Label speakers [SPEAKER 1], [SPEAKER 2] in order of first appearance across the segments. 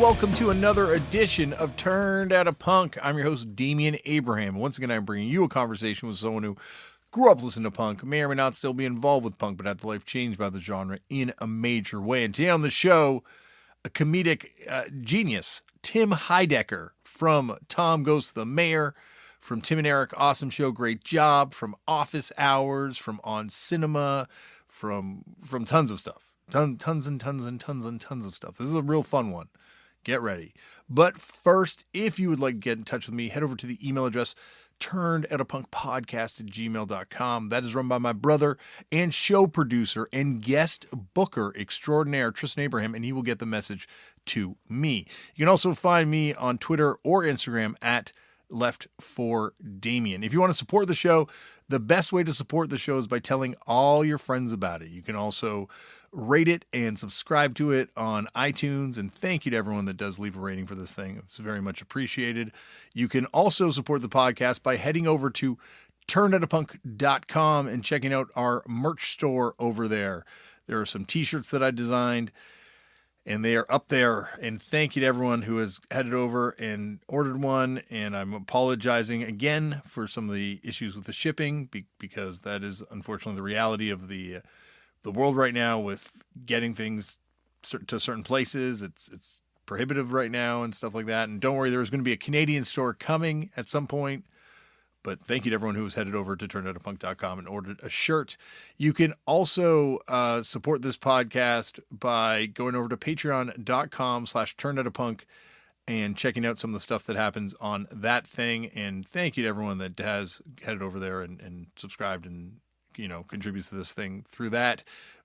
[SPEAKER 1] welcome to another edition of Turned Out a Punk. I'm your host, Damian Abraham. Once again, I'm bringing you a conversation with someone who grew up listening to punk, may or may not still be involved with punk, but had their life changed by the genre in a major way. And today on the show, a comedic genius, Tim Heidecker from Tom Goes to the Mayor, from Tim and Eric, awesome show, great job, from Office Hours, from On Cinema, from tons of stuff. Tons and tons of stuff. This is a real fun one. Get ready. But first, if you would like to get in touch with me, head over to the email address turnedoutapunkpodcast@gmail.com. That is run by my brother and show producer and guest booker extraordinaire, Tristan Abraham, and he will get the message to me. You can also find me on Twitter or Instagram at Left4Damian. If you want to support the show, the best way to support the show is by telling all your friends about it. You can also rate it and subscribe to it on iTunes. And thank you to everyone that does leave a rating for this thing. It's very much appreciated. You can also support the podcast by heading over to turnedoutapunk.com and checking out our merch store over there. There are some t-shirts that I designed, and they are up there. And thank you to everyone who has headed over and ordered one. And I'm apologizing again for some of the issues with the shipping, because that is unfortunately the reality of the world right now with getting things to certain places. It's prohibitive right now and stuff like that. And don't worry, there's going to be a Canadian store coming at some point. But thank you to everyone who has headed over to turnedoutapunk.com and ordered a shirt. You can also support this podcast by going over to patreon.com/turnedoutapunk and checking out some of the stuff that happens on that thing. And thank you to everyone that has headed over there and subscribed and, contributes to this thing through that.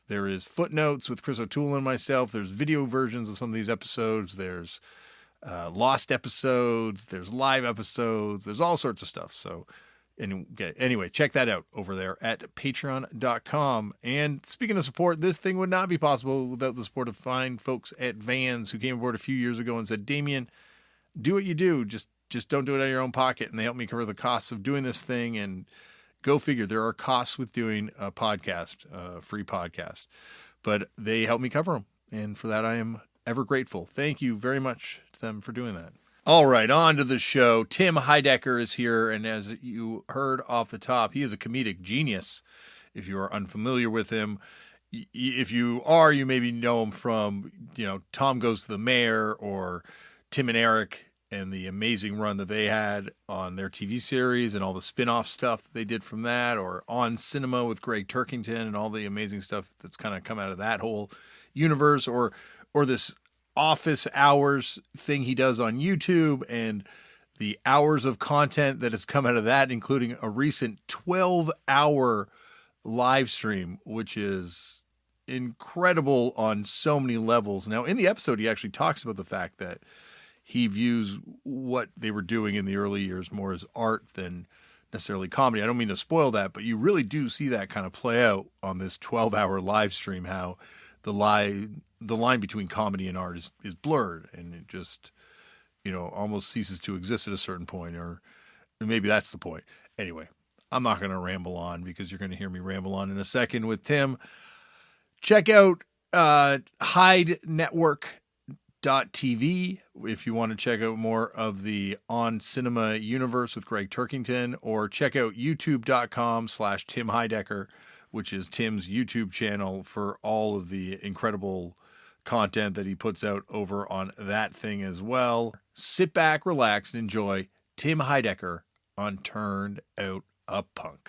[SPEAKER 1] There is footnotes with Chris O'Toole and myself. There's video versions of some of these episodes. There's lost episodes. There's live episodes. There's all sorts of stuff. So anyway, check that out over there at patreon.com. And speaking of support, this thing would not be possible without the support of fine folks at Vans, who came aboard a few years ago and said, Damian, do what you do. Just don't do it out of your own pocket. And they helped me cover the costs of doing this thing. And go figure, there are costs with doing a podcast, free podcast, but they help me cover them. And for that, I am ever grateful. Thank you very much to them for doing that. All right, on to the show. Tim Heidecker is here. And as you heard off the top, he is a comedic genius. If you are unfamiliar with him, if you are, you maybe know him from, Tom Goes to the Mayor or Tim and Eric, and the amazing run that they had on their TV series and all the spin-off stuff they did from that, or On Cinema with Greg Turkington and all the amazing stuff that's kind of come out of that whole universe, or this Office Hours thing he does on YouTube, and the hours of content that has come out of that, including a recent 12-hour live stream, which is incredible on so many levels. Now, in the episode, he actually talks about the fact that he views what they were doing in the early years more as art than necessarily comedy. I don't mean to spoil that, but you really do see that kind of play out on this 12-hour live stream, how the line between comedy and art is blurred, and it just, almost ceases to exist at a certain point, or maybe that's the point. Anyway, I'm not going to ramble on, because you're going to hear me ramble on in a second with Tim. Check out Hyde Network .tv if you want to check out more of the On Cinema universe with Greg Turkington, or check out youtube.com/Tim Heidecker, which is Tim's YouTube channel, for all of the incredible content that he puts out over on that thing as well. Sit back, relax, and enjoy Tim Heidecker on Turned Out a Punk.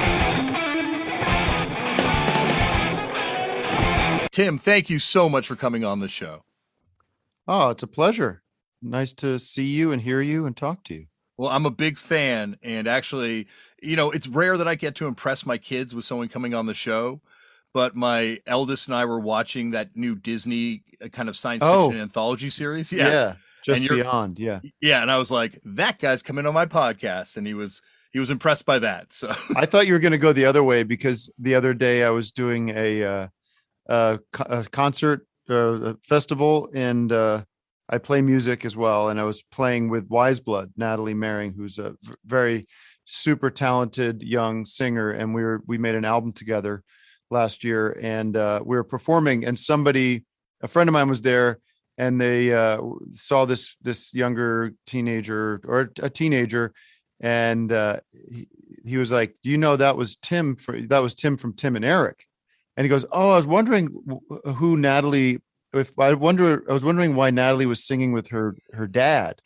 [SPEAKER 1] Tim, thank you so much for coming on the show.
[SPEAKER 2] Oh, it's a pleasure. Nice to see you and hear you and talk to you.
[SPEAKER 1] Well, I'm a big fan, and actually, it's rare that I get to impress my kids with someone coming on the show, but my eldest and I were watching that new Disney kind of science fiction anthology series.
[SPEAKER 2] Yeah. Just Beyond. Yeah.
[SPEAKER 1] Yeah. And I was like, that guy's coming on my podcast, and he was impressed by that. So
[SPEAKER 2] I thought you were going to go the other way, because the other day I was doing a concert, a festival, and I play music as well. And I was playing with Wise Blood, Natalie Mering, who's a very super talented young singer. And we made an album together last year, and we were performing, and a friend of mine was there, and they saw this younger teenager or a teenager, and he was like, "Do you know that was Tim? That was Tim from Tim and Eric?" And he goes, "Oh, I was wondering who Natalie. I was wondering why Natalie was singing with her dad."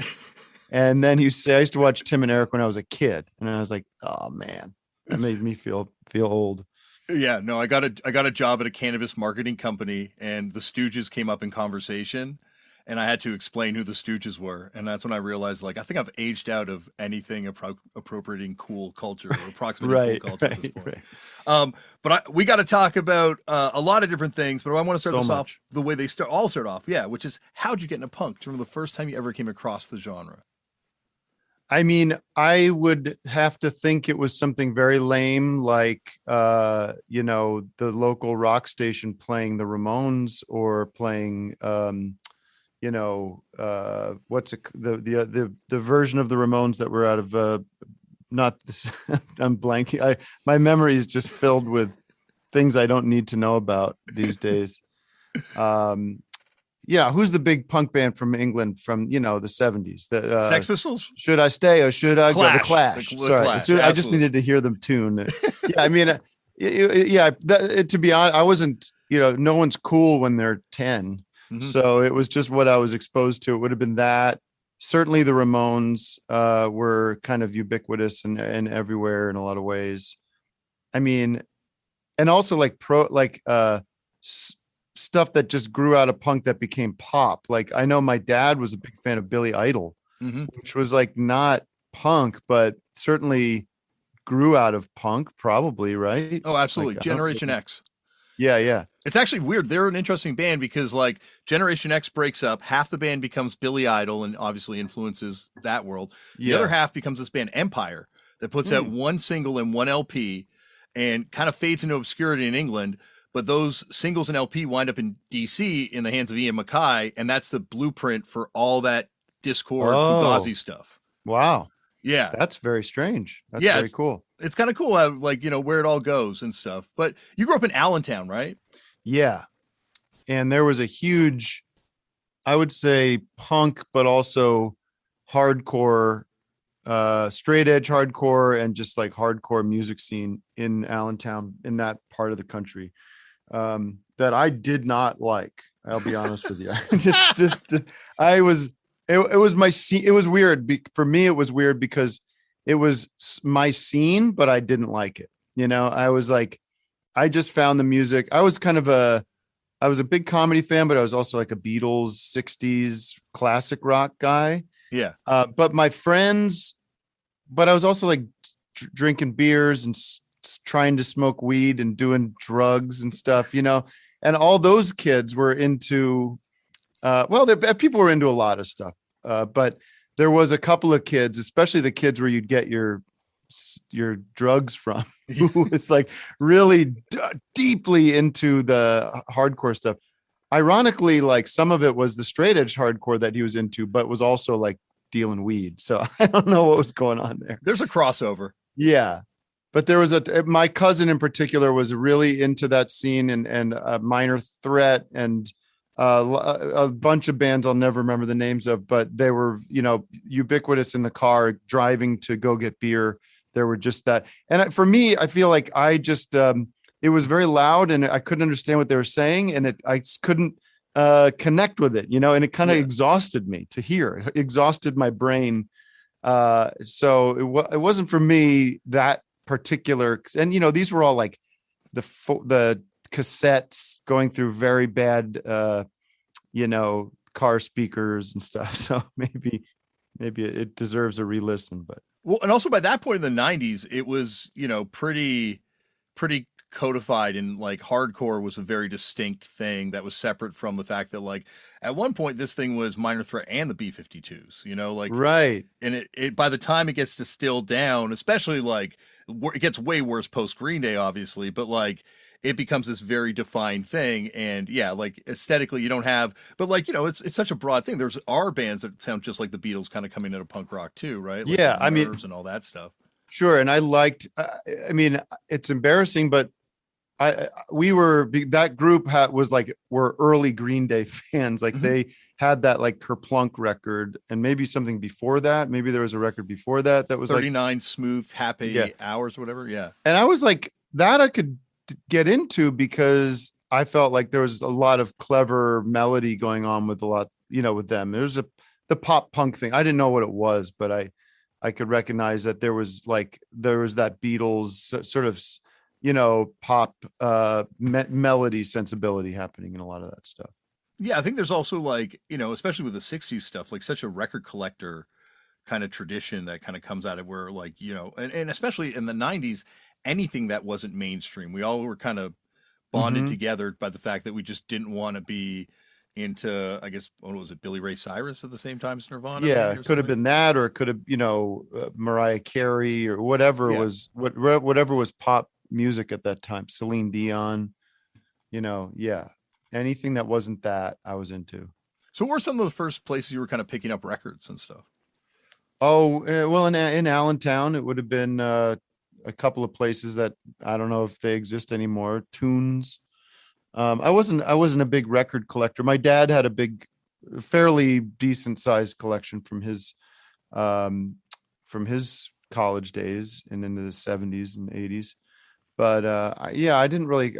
[SPEAKER 2] And then you say, "I used to watch Tim and Eric when I was a kid," and I was like, "Oh man, that made me feel old."
[SPEAKER 1] Yeah, no, I got a job at a cannabis marketing company, and the Stooges came up in conversation, and I had to explain who the Stooges were, and that's when I realized, like, I think I've aged out of anything appropriating cool culture or approximating cool culture at this point. Right. But we got to talk about a lot of different things, but I want to start this off the way they start off, yeah, which is, how'd you get into punk? Do you remember the first time you ever came across the genre?
[SPEAKER 2] I mean, I would have to think it was something very lame, like, the local rock station playing the Ramones, or playing, what's the version of the Ramones that were out of, not this, I'm blanking. My memory is just filled with things I don't need to know about these days. Yeah, who's the big punk band from England from the 70s? The
[SPEAKER 1] Sex Pistols?
[SPEAKER 2] Should I stay or should I go? The Clash. Sorry,
[SPEAKER 1] Clash.
[SPEAKER 2] I just needed to hear them tune. Yeah, I mean, to be honest, I wasn't. No one's cool when they're 10, so it was just what I was exposed to. It would have been that. Certainly, the Ramones were kind of ubiquitous and everywhere in a lot of ways. I mean, and also like stuff that just grew out of punk that became pop. Like, I know my dad was a big fan of Billy Idol, which was like not punk, but certainly grew out of punk, probably, right?
[SPEAKER 1] Oh, absolutely. Like, Generation X.
[SPEAKER 2] Yeah.
[SPEAKER 1] It's actually weird. They're an interesting band because, like, Generation X breaks up, half the band becomes Billy Idol and obviously influences that world. The other half becomes this band Empire that puts out one single and one LP and kind of fades into obscurity in England. But those singles and LP wind up in DC in the hands of Ian MacKaye, and that's the blueprint for all that Discord Fugazi stuff.
[SPEAKER 2] Wow.
[SPEAKER 1] Yeah.
[SPEAKER 2] That's very strange. That's very cool.
[SPEAKER 1] It's kind of cool how, like, where it all goes and stuff. But you grew up in Allentown, right?
[SPEAKER 2] Yeah. And there was a huge, I would say, punk, but also hardcore, straight edge hardcore, and just like hardcore music scene in Allentown, in that part of the country. That I did not like. I'll be honest with you. It was my scene. It was weird. For me, it was weird because it was my scene, but I didn't like it. I was like, I just found the music. I was a big comedy fan, but I was also like a Beatles 60s classic rock guy.
[SPEAKER 1] Yeah.
[SPEAKER 2] But my friends, but I was also like drinking beers and trying to smoke weed and doing drugs and stuff, and all those kids were into, people were into a lot of stuff. But there was a couple of kids, especially the kids where you'd get your drugs from, who was like really deeply into the hardcore stuff. Ironically, like, some of it was the straight edge hardcore that he was into, but was also like dealing weed. So I don't know what was going on there.
[SPEAKER 1] There's a crossover.
[SPEAKER 2] Yeah. But there was my cousin in particular was really into that scene, and Minor Threat, and a bunch of bands I'll never remember the names of, but they were, ubiquitous in the car driving to go get beer. There were just that. And for me, I feel like I just, it was very loud and I couldn't understand what they were saying, and I just couldn't connect with it, and it kind of exhausted me to hear. It exhausted my brain. So it wasn't for me, that particular. And these were all like the cassettes going through very bad car speakers and stuff. So maybe it deserves a re-listen. But
[SPEAKER 1] and also by that point in the 90s, it was pretty codified, and like hardcore was a very distinct thing that was separate from the fact that, like, at one point this thing was Minor Threat and the B-52s, like,
[SPEAKER 2] right.
[SPEAKER 1] And it by the time it gets distilled down, especially like it gets way worse post Green Day, obviously, but like it becomes this very defined thing. And yeah, like aesthetically you don't have, but like, it's such a broad thing. There's bands that sound just like the Beatles kind of coming into punk rock too, right? Like,
[SPEAKER 2] yeah,
[SPEAKER 1] and all that stuff.
[SPEAKER 2] Sure. And I liked, I mean, it's embarrassing, but we were, that group was like, were early Green Day fans. Like they had that like Kerplunk record, and maybe something before that. Maybe there was a record before that that was
[SPEAKER 1] 39
[SPEAKER 2] like
[SPEAKER 1] smooth, happy hours, whatever. Yeah.
[SPEAKER 2] And I was like, that I could get into because I felt like there was a lot of clever melody going on with a lot, with them. There's the pop punk thing. I didn't know what it was, but I could recognize that there was that Beatles sort of, pop melody sensibility happening in a lot of that stuff.
[SPEAKER 1] Yeah, I think there's also like, especially with the 60s stuff, like such a record collector kind of tradition that kind of comes out of where like, and especially in the 90s, anything that wasn't mainstream, we all were kind of bonded together by the fact that we just didn't want to be into, I guess, what was it, Billy Ray Cyrus at the same time as Nirvana?
[SPEAKER 2] Yeah, it could have been that, or it could have, Mariah Carey or whatever was whatever was pop music at that time. Celine Dion, anything that wasn't that I was into.
[SPEAKER 1] So what were some of the first places you were kind of picking up records and stuff?
[SPEAKER 2] Oh, well, in Allentown, it would have been a couple of places that I don't know if they exist anymore. Tunes. I wasn't a big record collector. My dad had a fairly decent sized collection from his college days and into the 70s and 80s. But I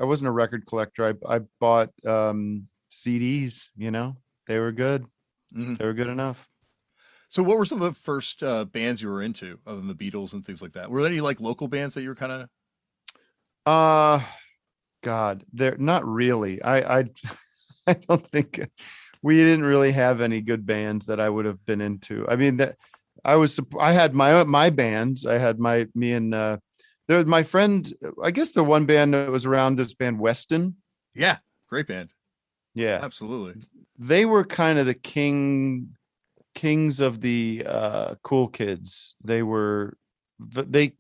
[SPEAKER 2] wasn't a record collector. I bought CDs, they were good. They were good enough.
[SPEAKER 1] So what were some of the first bands you were into other than the Beatles and things like that? Were there any like local bands that you were kind of?
[SPEAKER 2] God, they're not really. I I don't think we didn't really have any good bands that I would have been into. I mean, I had my bands. I had me and there was my friend. I guess the one band that was around, this band Weston.
[SPEAKER 1] Yeah, great band.
[SPEAKER 2] Yeah,
[SPEAKER 1] absolutely.
[SPEAKER 2] They were kind of the kings of the cool kids. They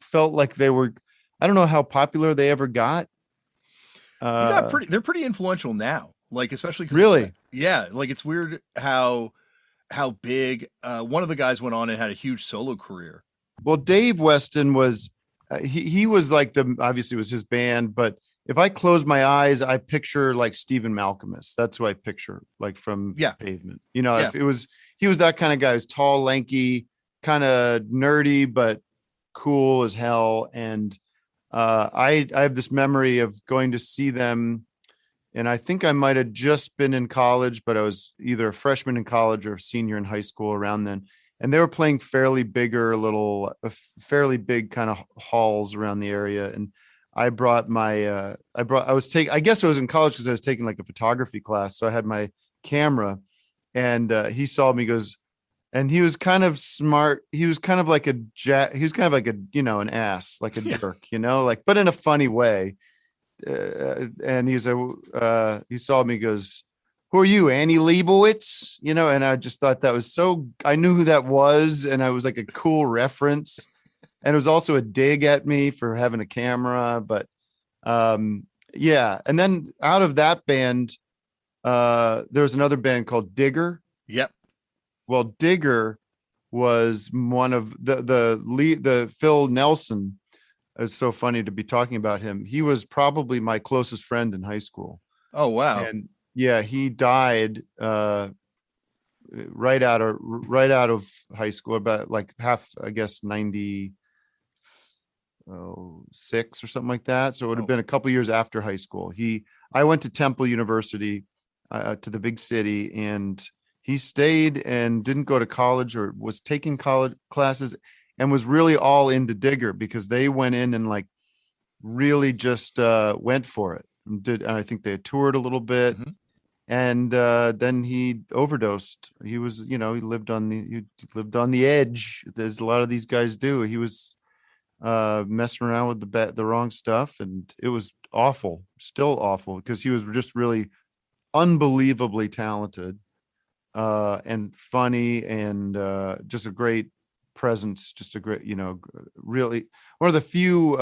[SPEAKER 2] felt like they were. I don't know how popular they ever got.
[SPEAKER 1] They're pretty influential now, like especially
[SPEAKER 2] really.
[SPEAKER 1] Like it's weird how big one of the guys went on and had a huge solo career.
[SPEAKER 2] Well, Dave Weston was he was like obviously it was his band, but if I close my eyes, I picture like Stephen Malkmus. That's who I picture, like from Pavement. If he was that kind of guy. Who's tall, lanky, kind of nerdy, but cool as hell. And I have this memory of going to see them, and I think I might have just been in college, but I was either a freshman in college or a senior in high school around then. And they were playing fairly big kind of halls around the area. And I brought my, I guess I was in college because I was taking like a photography class. So I had my camera, and he saw me, goes, and he was kind of smart. He was kind of like an ass, like a jerk, but in a funny way. And he saw me, goes, "Who are you, Annie Leibovitz?" And I just thought that was I knew who that was. And I was like a cool reference. And it was also a dig at me for having a camera, but And then out of that band, there was another band called Digger.
[SPEAKER 1] Yep.
[SPEAKER 2] Well, Digger was one of the Phil Nelson. It's so funny to be talking about him. He was probably my closest friend in high school.
[SPEAKER 1] Oh, wow.
[SPEAKER 2] And he died right out of high school, about like half, I guess, 96 or something like that. So it would have been a couple years after high school. I went to Temple University, to the big city, and he stayed and didn't go to college, or was taking college classes, and was really all into Digger because they went in and like really just went for it and I think they toured a little bit. Mm-hmm. And then he overdosed. He was, he lived on the edge. There's a lot of these guys do. He was messing around with the wrong stuff, and it was awful, still awful, because he was just really unbelievably talented and funny, and just a great presence, just a great, really one of the few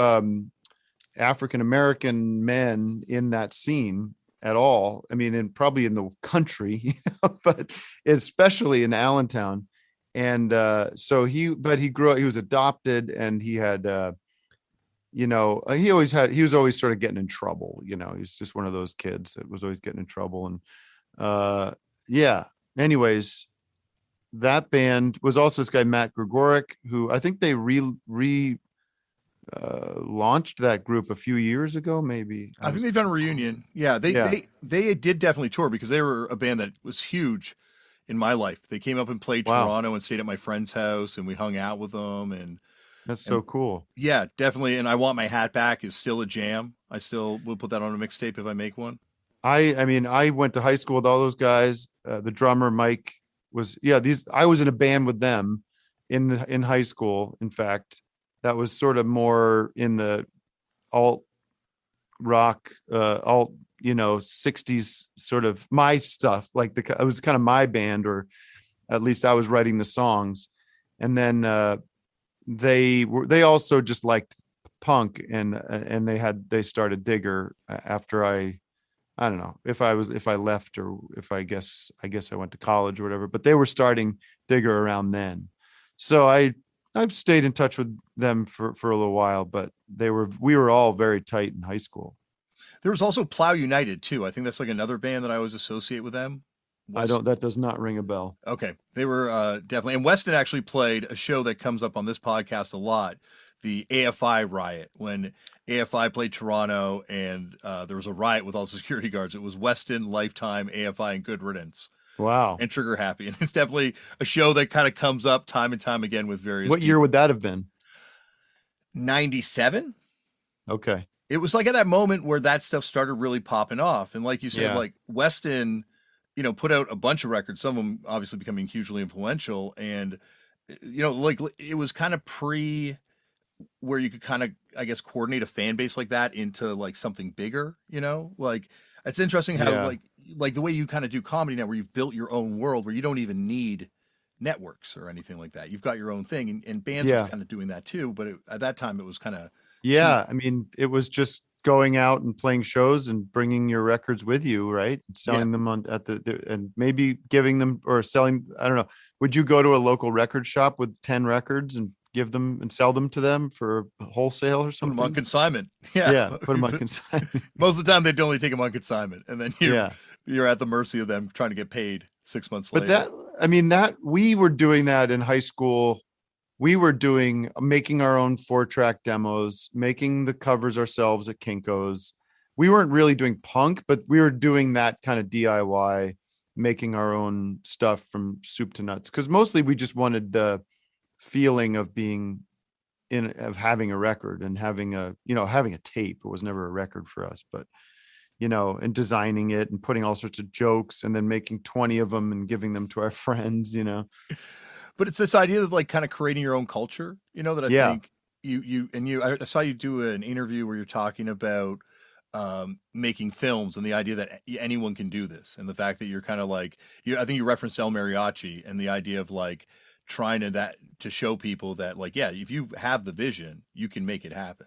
[SPEAKER 2] African American men in that scene at all. I mean, and probably in the country, but especially in Allentown. And so he was adopted, and he had he was always sort of getting in trouble. He's just one of those kids that was always getting in trouble. And yeah, anyways, that band was also this guy, Matt Gregoric, who I think they launched that group a few years ago, maybe.
[SPEAKER 1] I think they've done a reunion. Yeah, they did definitely tour because they were a band that was huge in my life. They came up and played
[SPEAKER 2] Wow.
[SPEAKER 1] Toronto and stayed at my friend's house, and we hung out with them.
[SPEAKER 2] That's so cool.
[SPEAKER 1] Yeah, definitely. And I Want My Hat Back is still a jam. I still will put that on a mixtape if I make one.
[SPEAKER 2] I mean, I went to high school with all those guys. The drummer Mike I was in a band with them in high school. In fact, that was sort of more in the alt rock, 60s sort of my stuff. Like it was kind of my band, or at least I was writing the songs. And then they also just liked punk, and they started Digger after I don't know if I left, or if I guess I went to college or whatever, but they were starting Digger around then. So I've stayed in touch with them for a little while, but we were all very tight in high school.
[SPEAKER 1] There was also Plow United too. I think that's like another band that I always associate with them.
[SPEAKER 2] That does not ring a bell.
[SPEAKER 1] Okay. They were definitely, and Weston actually played a show that comes up on this podcast a lot, the AFI riot, when AFI played Toronto and there was a riot with all the security guards. It was Weston, Lifetime, AFI, and Good Riddance.
[SPEAKER 2] Wow.
[SPEAKER 1] And Trigger Happy. And it's definitely a show that kind of comes up time and time again with various
[SPEAKER 2] What year would that have been?
[SPEAKER 1] 97?
[SPEAKER 2] Okay.
[SPEAKER 1] It was like at that moment where that stuff started really popping off. And like you said, like Weston, put out a bunch of records, some of them obviously becoming hugely influential. And, like it was kind of where you could kind of, I guess, coordinate a fan base like that into like something bigger, like it's interesting how like the way you kind of do comedy now, where you've built your own world where you don't even need networks or anything like that. You've got your own thing, and bands are kind of doing that too. But at that time it was kind of,
[SPEAKER 2] I mean, it was just going out and playing shows and bringing your records with you, right? Selling them and maybe giving them or selling. I don't know. Would you go to a local record shop with 10 records and give them and sell them to them for wholesale or something?
[SPEAKER 1] Put them on consignment.
[SPEAKER 2] Put them on consignment.
[SPEAKER 1] Most of the time they'd only take them on consignment, and then you're at the mercy of them trying to get paid 6 months later.
[SPEAKER 2] But we were doing that in high school. We were making our own 4-track demos, making the covers ourselves at Kinko's. We weren't really doing punk, but we were doing that kind of DIY, making our own stuff from soup to nuts. Because mostly we just wanted the feeling of having a record and having a tape. It was never a record for us, but and designing it and putting all sorts of jokes and then making 20 of them and giving them to our friends.
[SPEAKER 1] But it's this idea of like kind of creating your own culture, that I think I saw you do an interview where you're talking about making films and the idea that anyone can do this, and the fact that you're kind of like, I think you referenced El Mariachi and the idea of like trying to show people that like, if you have the vision, you can make it happen.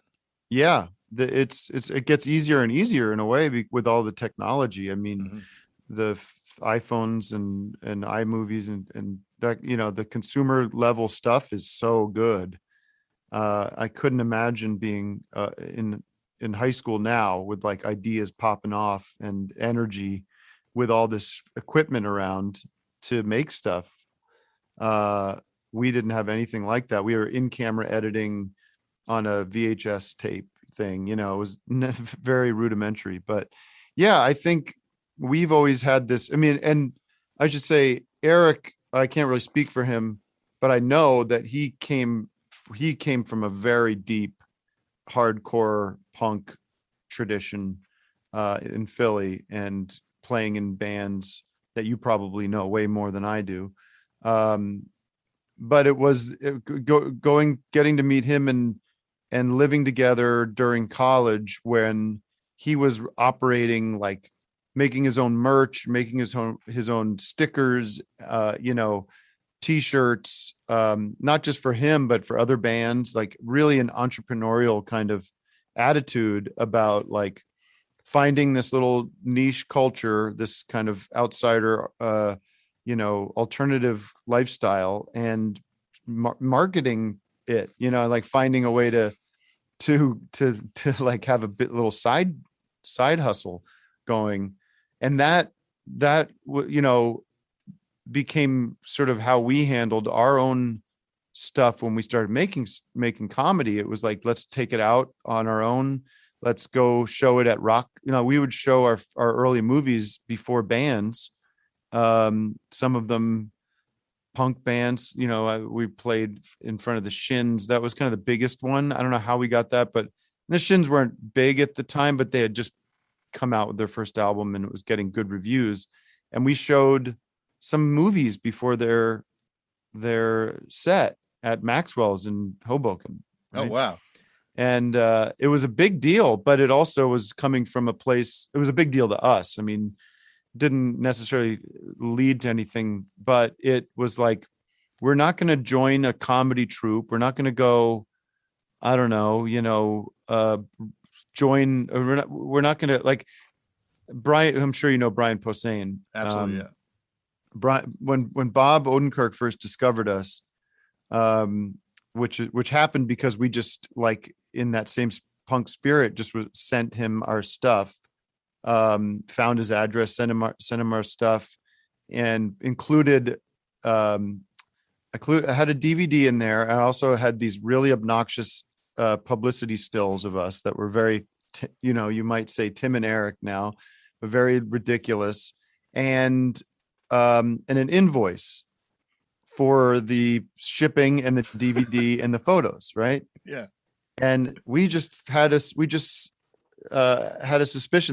[SPEAKER 1] Yeah.
[SPEAKER 2] It gets easier and easier in a way with all the technology. I mean, the iPhones and iMovies and that, the consumer level stuff is so good. I couldn't imagine being in high school now with like ideas popping off and energy with all this equipment around to make stuff. We didn't have anything like that. We were in camera editing on a VHS tape thing, it was very rudimentary, but I think we've always had this. I mean, and I should say Eric, I can't really speak for him, but I know that he came from a very deep hardcore punk tradition in Philly, and playing in bands that you probably know way more than I do. But it was getting to meet him and living together during college when he was operating, like making his own merch, making his own stickers, t-shirts, not just for him, but for other bands, like really an entrepreneurial kind of attitude about like finding this little niche culture, this kind of outsider, alternative lifestyle, and marketing it, like finding a way to to like have a bit little side hustle going. And that became sort of how we handled our own stuff when we started making comedy. It was like, let's take it out on our own. Let's go show it at rock. We would show our early movies before bands. Some of them punk bands. We played in front of the Shins. That was kind of the biggest one. I don't know how we got that, but the Shins weren't big at the time, but they had just come out with their first album and it was getting good reviews. And we showed some movies before their set at Maxwell's in Hoboken.
[SPEAKER 1] Right? Oh, wow.
[SPEAKER 2] And it was a big deal, but it also was coming from a place, it was a big deal to us. I mean, didn't necessarily lead to anything, but it was like, we're not going to join a comedy troupe. We're not going to go, I don't know, join. We're not going to, like, Brian. I'm sure you know Brian Posehn.
[SPEAKER 1] Absolutely, yeah.
[SPEAKER 2] Brian, when Bob Odenkirk first discovered us, which happened because we just, like, in that same punk spirit, just sent him our stuff, found his address, sent him our stuff, and included. I had a DVD in there. I also had these really obnoxious publicity stills of us that were very, you might say Tim and Eric now, but very ridiculous, and an invoice for the shipping and the DVD and the photos, right?
[SPEAKER 1] Yeah.
[SPEAKER 2] And we just had a suspicion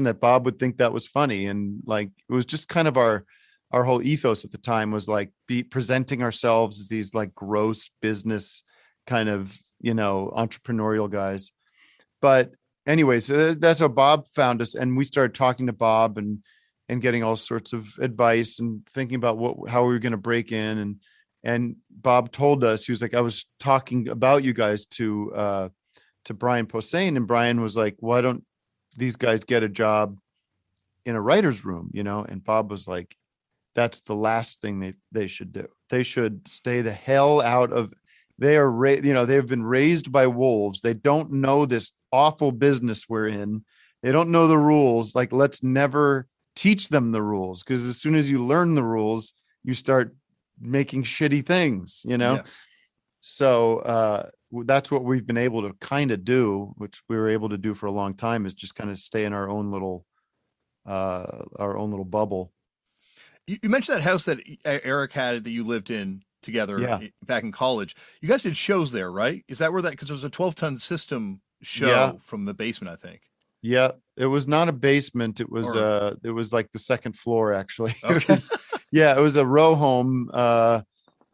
[SPEAKER 2] that Bob would think that was funny, and like it was just kind of our whole ethos at the time was like presenting ourselves as these like gross business kind of, entrepreneurial guys. But anyways, that's how Bob found us. And we started talking to Bob and getting all sorts of advice and thinking about how we were going to break in. And Bob told us, he was like, I was talking about you guys to Brian Posehn, and Brian was like, why don't these guys get a job in a writer's room, And Bob was like, that's the last thing they should do. They should stay the hell out of, they've been raised by wolves. They don't know this awful business we're in. They don't know the rules. Like, let's never teach them the rules, because as soon as you learn the rules, you start making shitty things, Yeah. So that's what we've been able to kind of do, which we were able to do for a long time, is just kind of stay in our own little bubble.
[SPEAKER 1] You mentioned that house that Eric had that you lived in together back in college. You guys did shows there, right? Is that where that, because there was a 12-ton system show from the basement, I think. Yeah,
[SPEAKER 2] it was not a basement. It was it was like the second floor, actually.
[SPEAKER 1] Okay.
[SPEAKER 2] It was a row home, a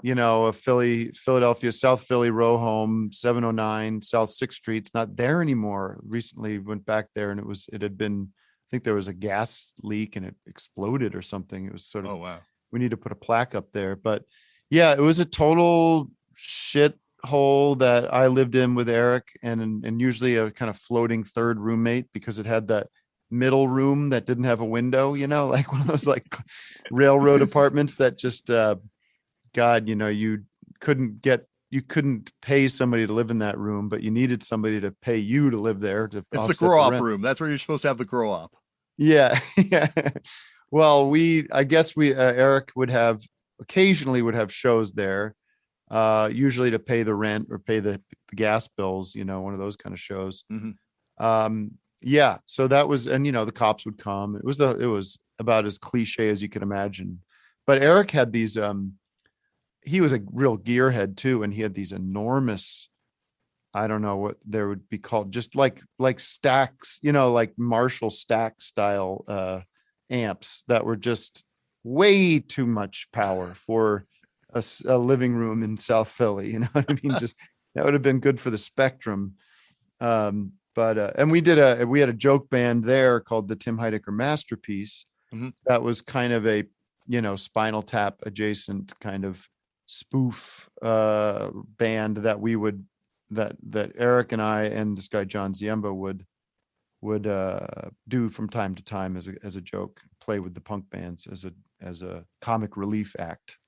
[SPEAKER 2] Philadelphia, South Philly row home, 709 South 6th Street. It's not there anymore. Recently went back there, and it had been, I think there was a gas leak and it exploded or something. It was sort of,
[SPEAKER 1] oh, wow.
[SPEAKER 2] We need to put a plaque up there. But yeah, it was a total shit hole that I lived in with Eric, and usually a kind of floating third roommate, because it had that middle room that didn't have a window, like one of those like railroad apartments that just, God, you couldn't pay somebody to live in that room, but you needed somebody to pay you to live there.
[SPEAKER 1] It's the grow up room. That's where you're supposed to have the grow up.
[SPEAKER 2] Yeah. Yeah. Well, I guess Eric occasionally would have shows there, usually to pay the rent or pay the gas bills, one of those kind of shows.
[SPEAKER 1] Mm-hmm.
[SPEAKER 2] Yeah. So that was, and the cops would come. It was about as cliche as you could imagine. But Eric had these, he was a real gearhead too, and he had these enormous, I don't know what they would be called, just like stacks, like Marshall stack style amps that were just way too much power for a living room in South Philly. You know what I mean? Just that would have been good for the spectrum. But and we had a joke band there called the Tim Heidecker Masterpiece.
[SPEAKER 1] Mm-hmm.
[SPEAKER 2] That was kind of a Spinal Tap adjacent kind of spoof band that Eric and I and this guy John Ziemba would do from time to time as a joke, play with the punk bands as a comic relief act.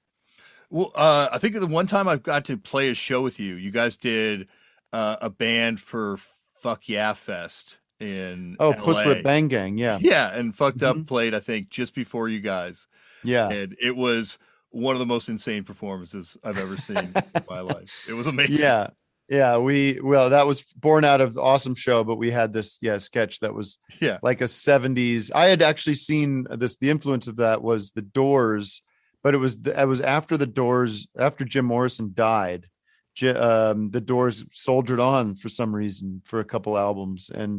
[SPEAKER 1] Well, I think the one time I got to play a show with you, you guys did a band for Fuck Yeah Fest in
[SPEAKER 2] Oh, Puss Whip
[SPEAKER 1] LA.
[SPEAKER 2] Bang Gang. Yeah.
[SPEAKER 1] Yeah, and Fucked
[SPEAKER 2] Hmm.
[SPEAKER 1] Up played, I think, just before you guys.
[SPEAKER 2] Yeah.
[SPEAKER 1] And it was one of the most insane performances I've ever seen in my life. It was amazing.
[SPEAKER 2] Yeah. Yeah. Well, that was born out of the awesome show, but we had this, sketch that was
[SPEAKER 1] Yeah.
[SPEAKER 2] like a 70s. I had actually seen this, the influence of that was the Doors, but it was after the Doors, after Jim Morrison died. The Doors soldiered on for some reason for a couple albums. And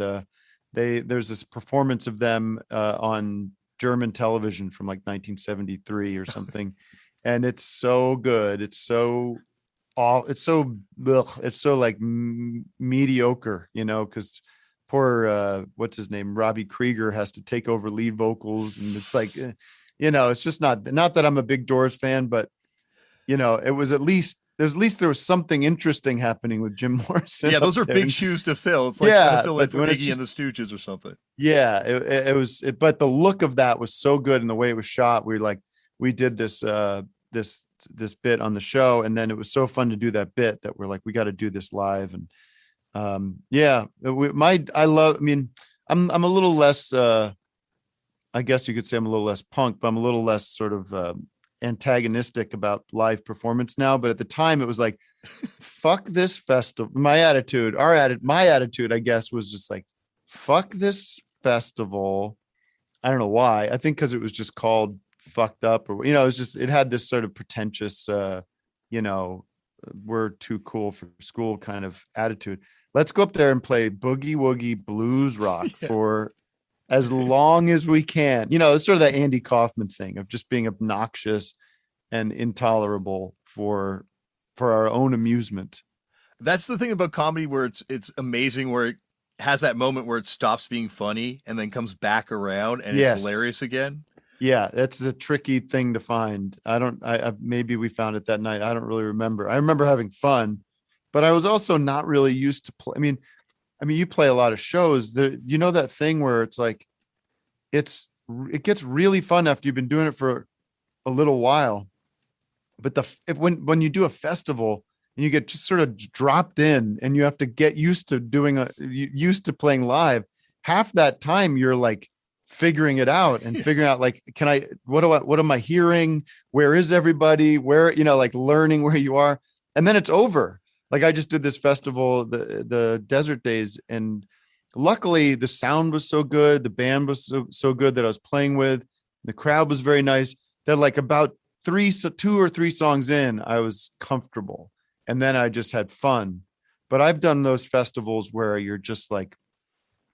[SPEAKER 2] there's this performance of them on German television from like 1973 or something. And it's so good. It's so it's so like mediocre, because poor what's his name, Robbie Krieger, has to take over lead vocals, and it's like it's just not that I'm a big Doors fan, but it was there was something interesting happening with Jim Morrison.
[SPEAKER 1] Yeah, those
[SPEAKER 2] up
[SPEAKER 1] are
[SPEAKER 2] there.
[SPEAKER 1] big shoes to fill. It's like trying to fill in
[SPEAKER 2] But
[SPEAKER 1] for
[SPEAKER 2] when it's
[SPEAKER 1] Iggy
[SPEAKER 2] just,
[SPEAKER 1] and the Stooges or something.
[SPEAKER 2] yeah, but the look of that was so good, and the way it was shot, we did this bit on the show, and then it was so fun to do that bit that we're like, we got to do this live. And I'm a little less I guess you could say I'm a little less punk, but I'm a little less sort of antagonistic about live performance now. But at the time it was like, fuck this festival. My attitude, I guess, was just like, fuck this festival. I don't know why. I think because it was just called Fucked Up, or it had this sort of pretentious we're too cool for school kind of attitude. Let's go up there and play boogie woogie blues rock for as long as we can. It's sort of that Andy Kaufman thing of just being obnoxious and intolerable for our own amusement.
[SPEAKER 1] That's the thing about comedy, where it's amazing, where it has that moment where it stops being funny and then comes back around and it's hilarious again.
[SPEAKER 2] Yeah, that's a tricky thing to find. I maybe we found it that night. I don't really remember. I remember having fun, but I was also not really used to play. I mean, you play a lot of shows. That thing where it's like, it gets really fun after you've been doing it for a little while. But when you do a festival and you get just sort of dropped in, and you have to get used to playing live, half that time you're like figuring it out and figuring out like, what am I hearing? Where is everybody? Where, like learning where you are. And then it's over. Like I just did this festival, the Desert Days, and luckily the sound was so good. The band was so good that I was playing with. The crowd was very nice, that like about 2 or 3 songs in, I was comfortable. And then I just had fun. But I've done those festivals where you're just like,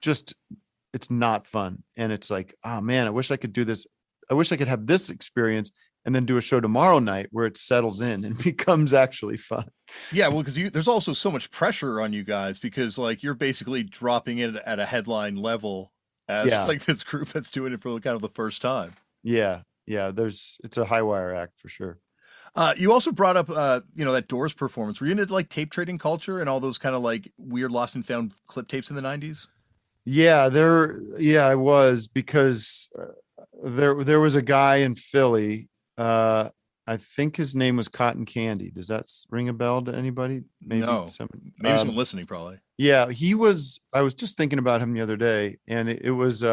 [SPEAKER 2] it's not fun. And it's like, oh man, I wish I could do this. I wish I could have this experience and then do a show tomorrow night where it settles in and becomes actually fun.
[SPEAKER 1] Yeah, well, because there's also so much pressure on you guys, because like you're basically dropping in at a headline level as like this group that's doing it for kind of the first time.
[SPEAKER 2] Yeah. It's a high wire act for sure.
[SPEAKER 1] You also brought up, that Doors performance. Were you into like tape trading culture and all those kind of like weird lost and found clip tapes in the 90s?
[SPEAKER 2] Yeah, I was, because there was a guy in Philly. I think his name was Cotton Candy. Does that ring a bell to anybody? Maybe
[SPEAKER 1] no. Maybe someone listening probably.
[SPEAKER 2] Yeah, I was just thinking about him the other day, and it was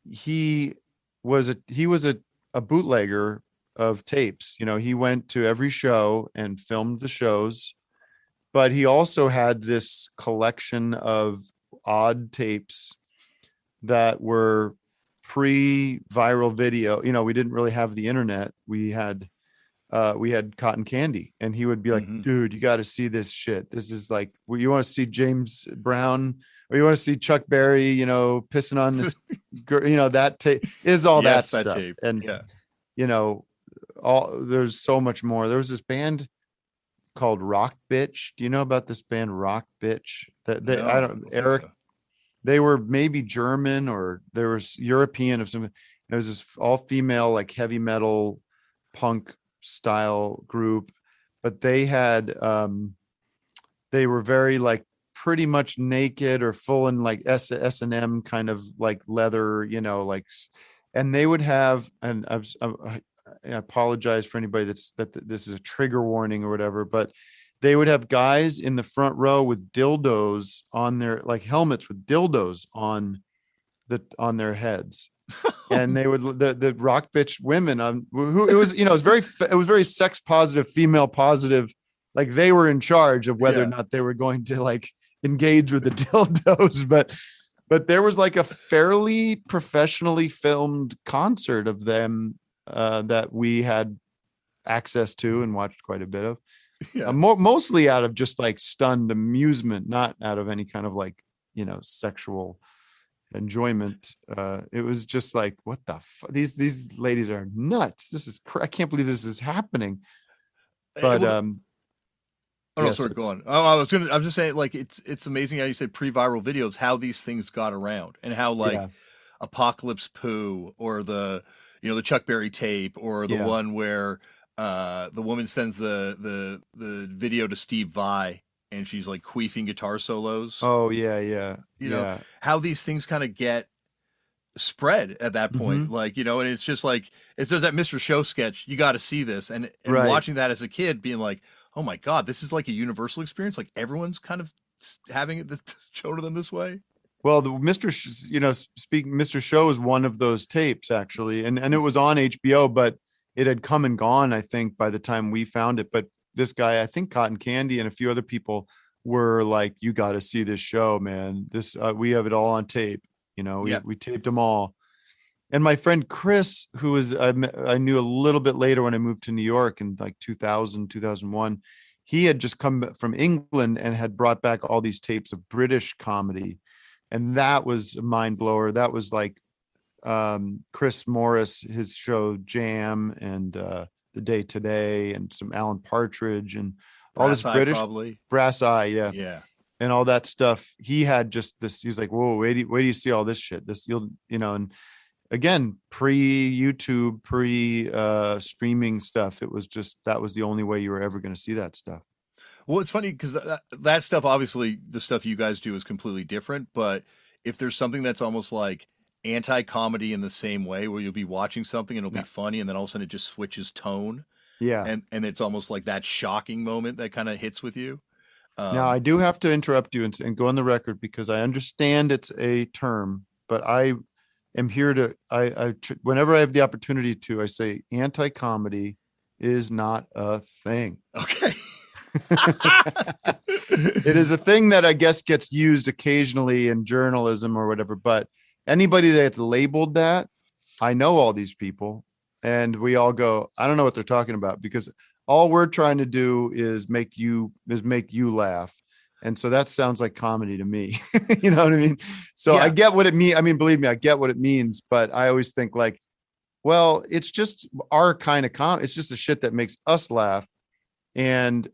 [SPEAKER 2] he was a bootlegger of tapes. He went to every show and filmed the shows, but he also had this collection of odd tapes that were pre-viral video. We didn't really have the internet. We had Cotton Candy, and he would be like, dude, you got to see this shit. This is like, you want to see James Brown, or you want to see Chuck Berry, pissing on this girl, that tape is all that stuff. Tape. And there's so much more. There was this band called Rock Bitch. Do you know about this band Rock Bitch? They were maybe German, or there was European of some. It was this all female, like heavy metal punk style group, but they were very like pretty much naked or full in like S&M kind of like leather, like, and they would have, and I apologize for anybody that this is a trigger warning or whatever, but they would have guys in the front row with dildos on their, like, helmets with dildos on their heads. And they would, the rock bitch women on who, it was, it was very sex positive, female positive. Like, they were in charge of whether or not they were going to like engage with the dildos. But there was like a fairly professionally filmed concert of them that we had access to and watched quite a bit of. Mostly out of just like stunned amusement, not out of any kind of like, sexual enjoyment. It was just like, what the fuck? These ladies are nuts. I can't believe this is happening. But
[SPEAKER 1] oh no, sorry, go on. Oh, I'm just saying, like, it's amazing how you said pre-viral videos, how these things got around, and how like Apocalypse Poo, or the the Chuck Berry tape, or the one where the woman sends the video to Steve Vai and she's like queefing guitar solos.
[SPEAKER 2] Oh yeah.
[SPEAKER 1] You know how these things kind of get spread at that point, like, and it's just like, there's that Mr. Show sketch. You got to see this, and watching that as a kid, being like, oh my God, this is like a universal experience. Like, everyone's kind of having it shown to them this way.
[SPEAKER 2] Well, the Mr. Show is one of those tapes, actually, and it was on HBO, but it had come and gone, I think, by the time we found it. But this guy, I think Cotton Candy and a few other people were like, you got to see this show, man. This we have it all on tape. We taped them all. And my friend Chris, who was I knew a little bit later when I moved to New York in like 2000, 2001, he had just come from England and had brought back all these tapes of British comedy. And that was a mind blower. That was like Chris Morris, his show Jam, and The Day Today, and some Alan Partridge, and all this British Brass Eye, yeah, and all that stuff. He had just this. He was like, "Whoa, wait do you see all this shit? This and again, pre-YouTube, pre-streaming stuff. It was just, that was the only way you were ever going to see that stuff."
[SPEAKER 1] Well, it's funny because that stuff, obviously, the stuff you guys do is completely different. But if there's something that's almost like anti-comedy in the same way, where you'll be watching something and it'll be funny, and then all of a sudden it just switches tone. Yeah. And it's almost like that shocking moment that kind of hits with you.
[SPEAKER 2] Now, I do have to interrupt you and go on the record, because I understand it's a term, but I am here to, whenever I have the opportunity to, I say anti-comedy is not a thing.
[SPEAKER 1] Okay.
[SPEAKER 2] It is a thing that I guess gets used occasionally in journalism or whatever, but anybody that's labeled that, I know all these people, and we all go, I don't know what they're talking about, because all we're trying to do is make you laugh. And so that sounds like comedy to me. You know what I mean? So I get what it means. I mean, believe me, I get what it means, but I always think like, well, it's just our kind of it's just the shit that makes us laugh. And,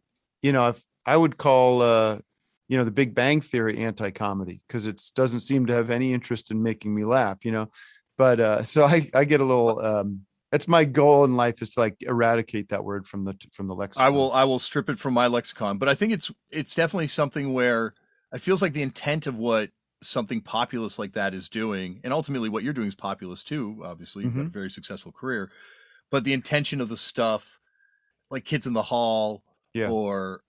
[SPEAKER 2] if I would call, the Big Bang Theory anti-comedy, because it doesn't seem to have any interest in making me laugh, but so I get a little, that's my goal in life, is to like eradicate that word from the lexicon.
[SPEAKER 1] I will strip it from my lexicon, but I think it's definitely something where it feels like the intent of what something populist like that is doing, and ultimately what you're doing is populist too. Obviously, you've got a very successful career, but the intention of the stuff, like Kids in the Hall, or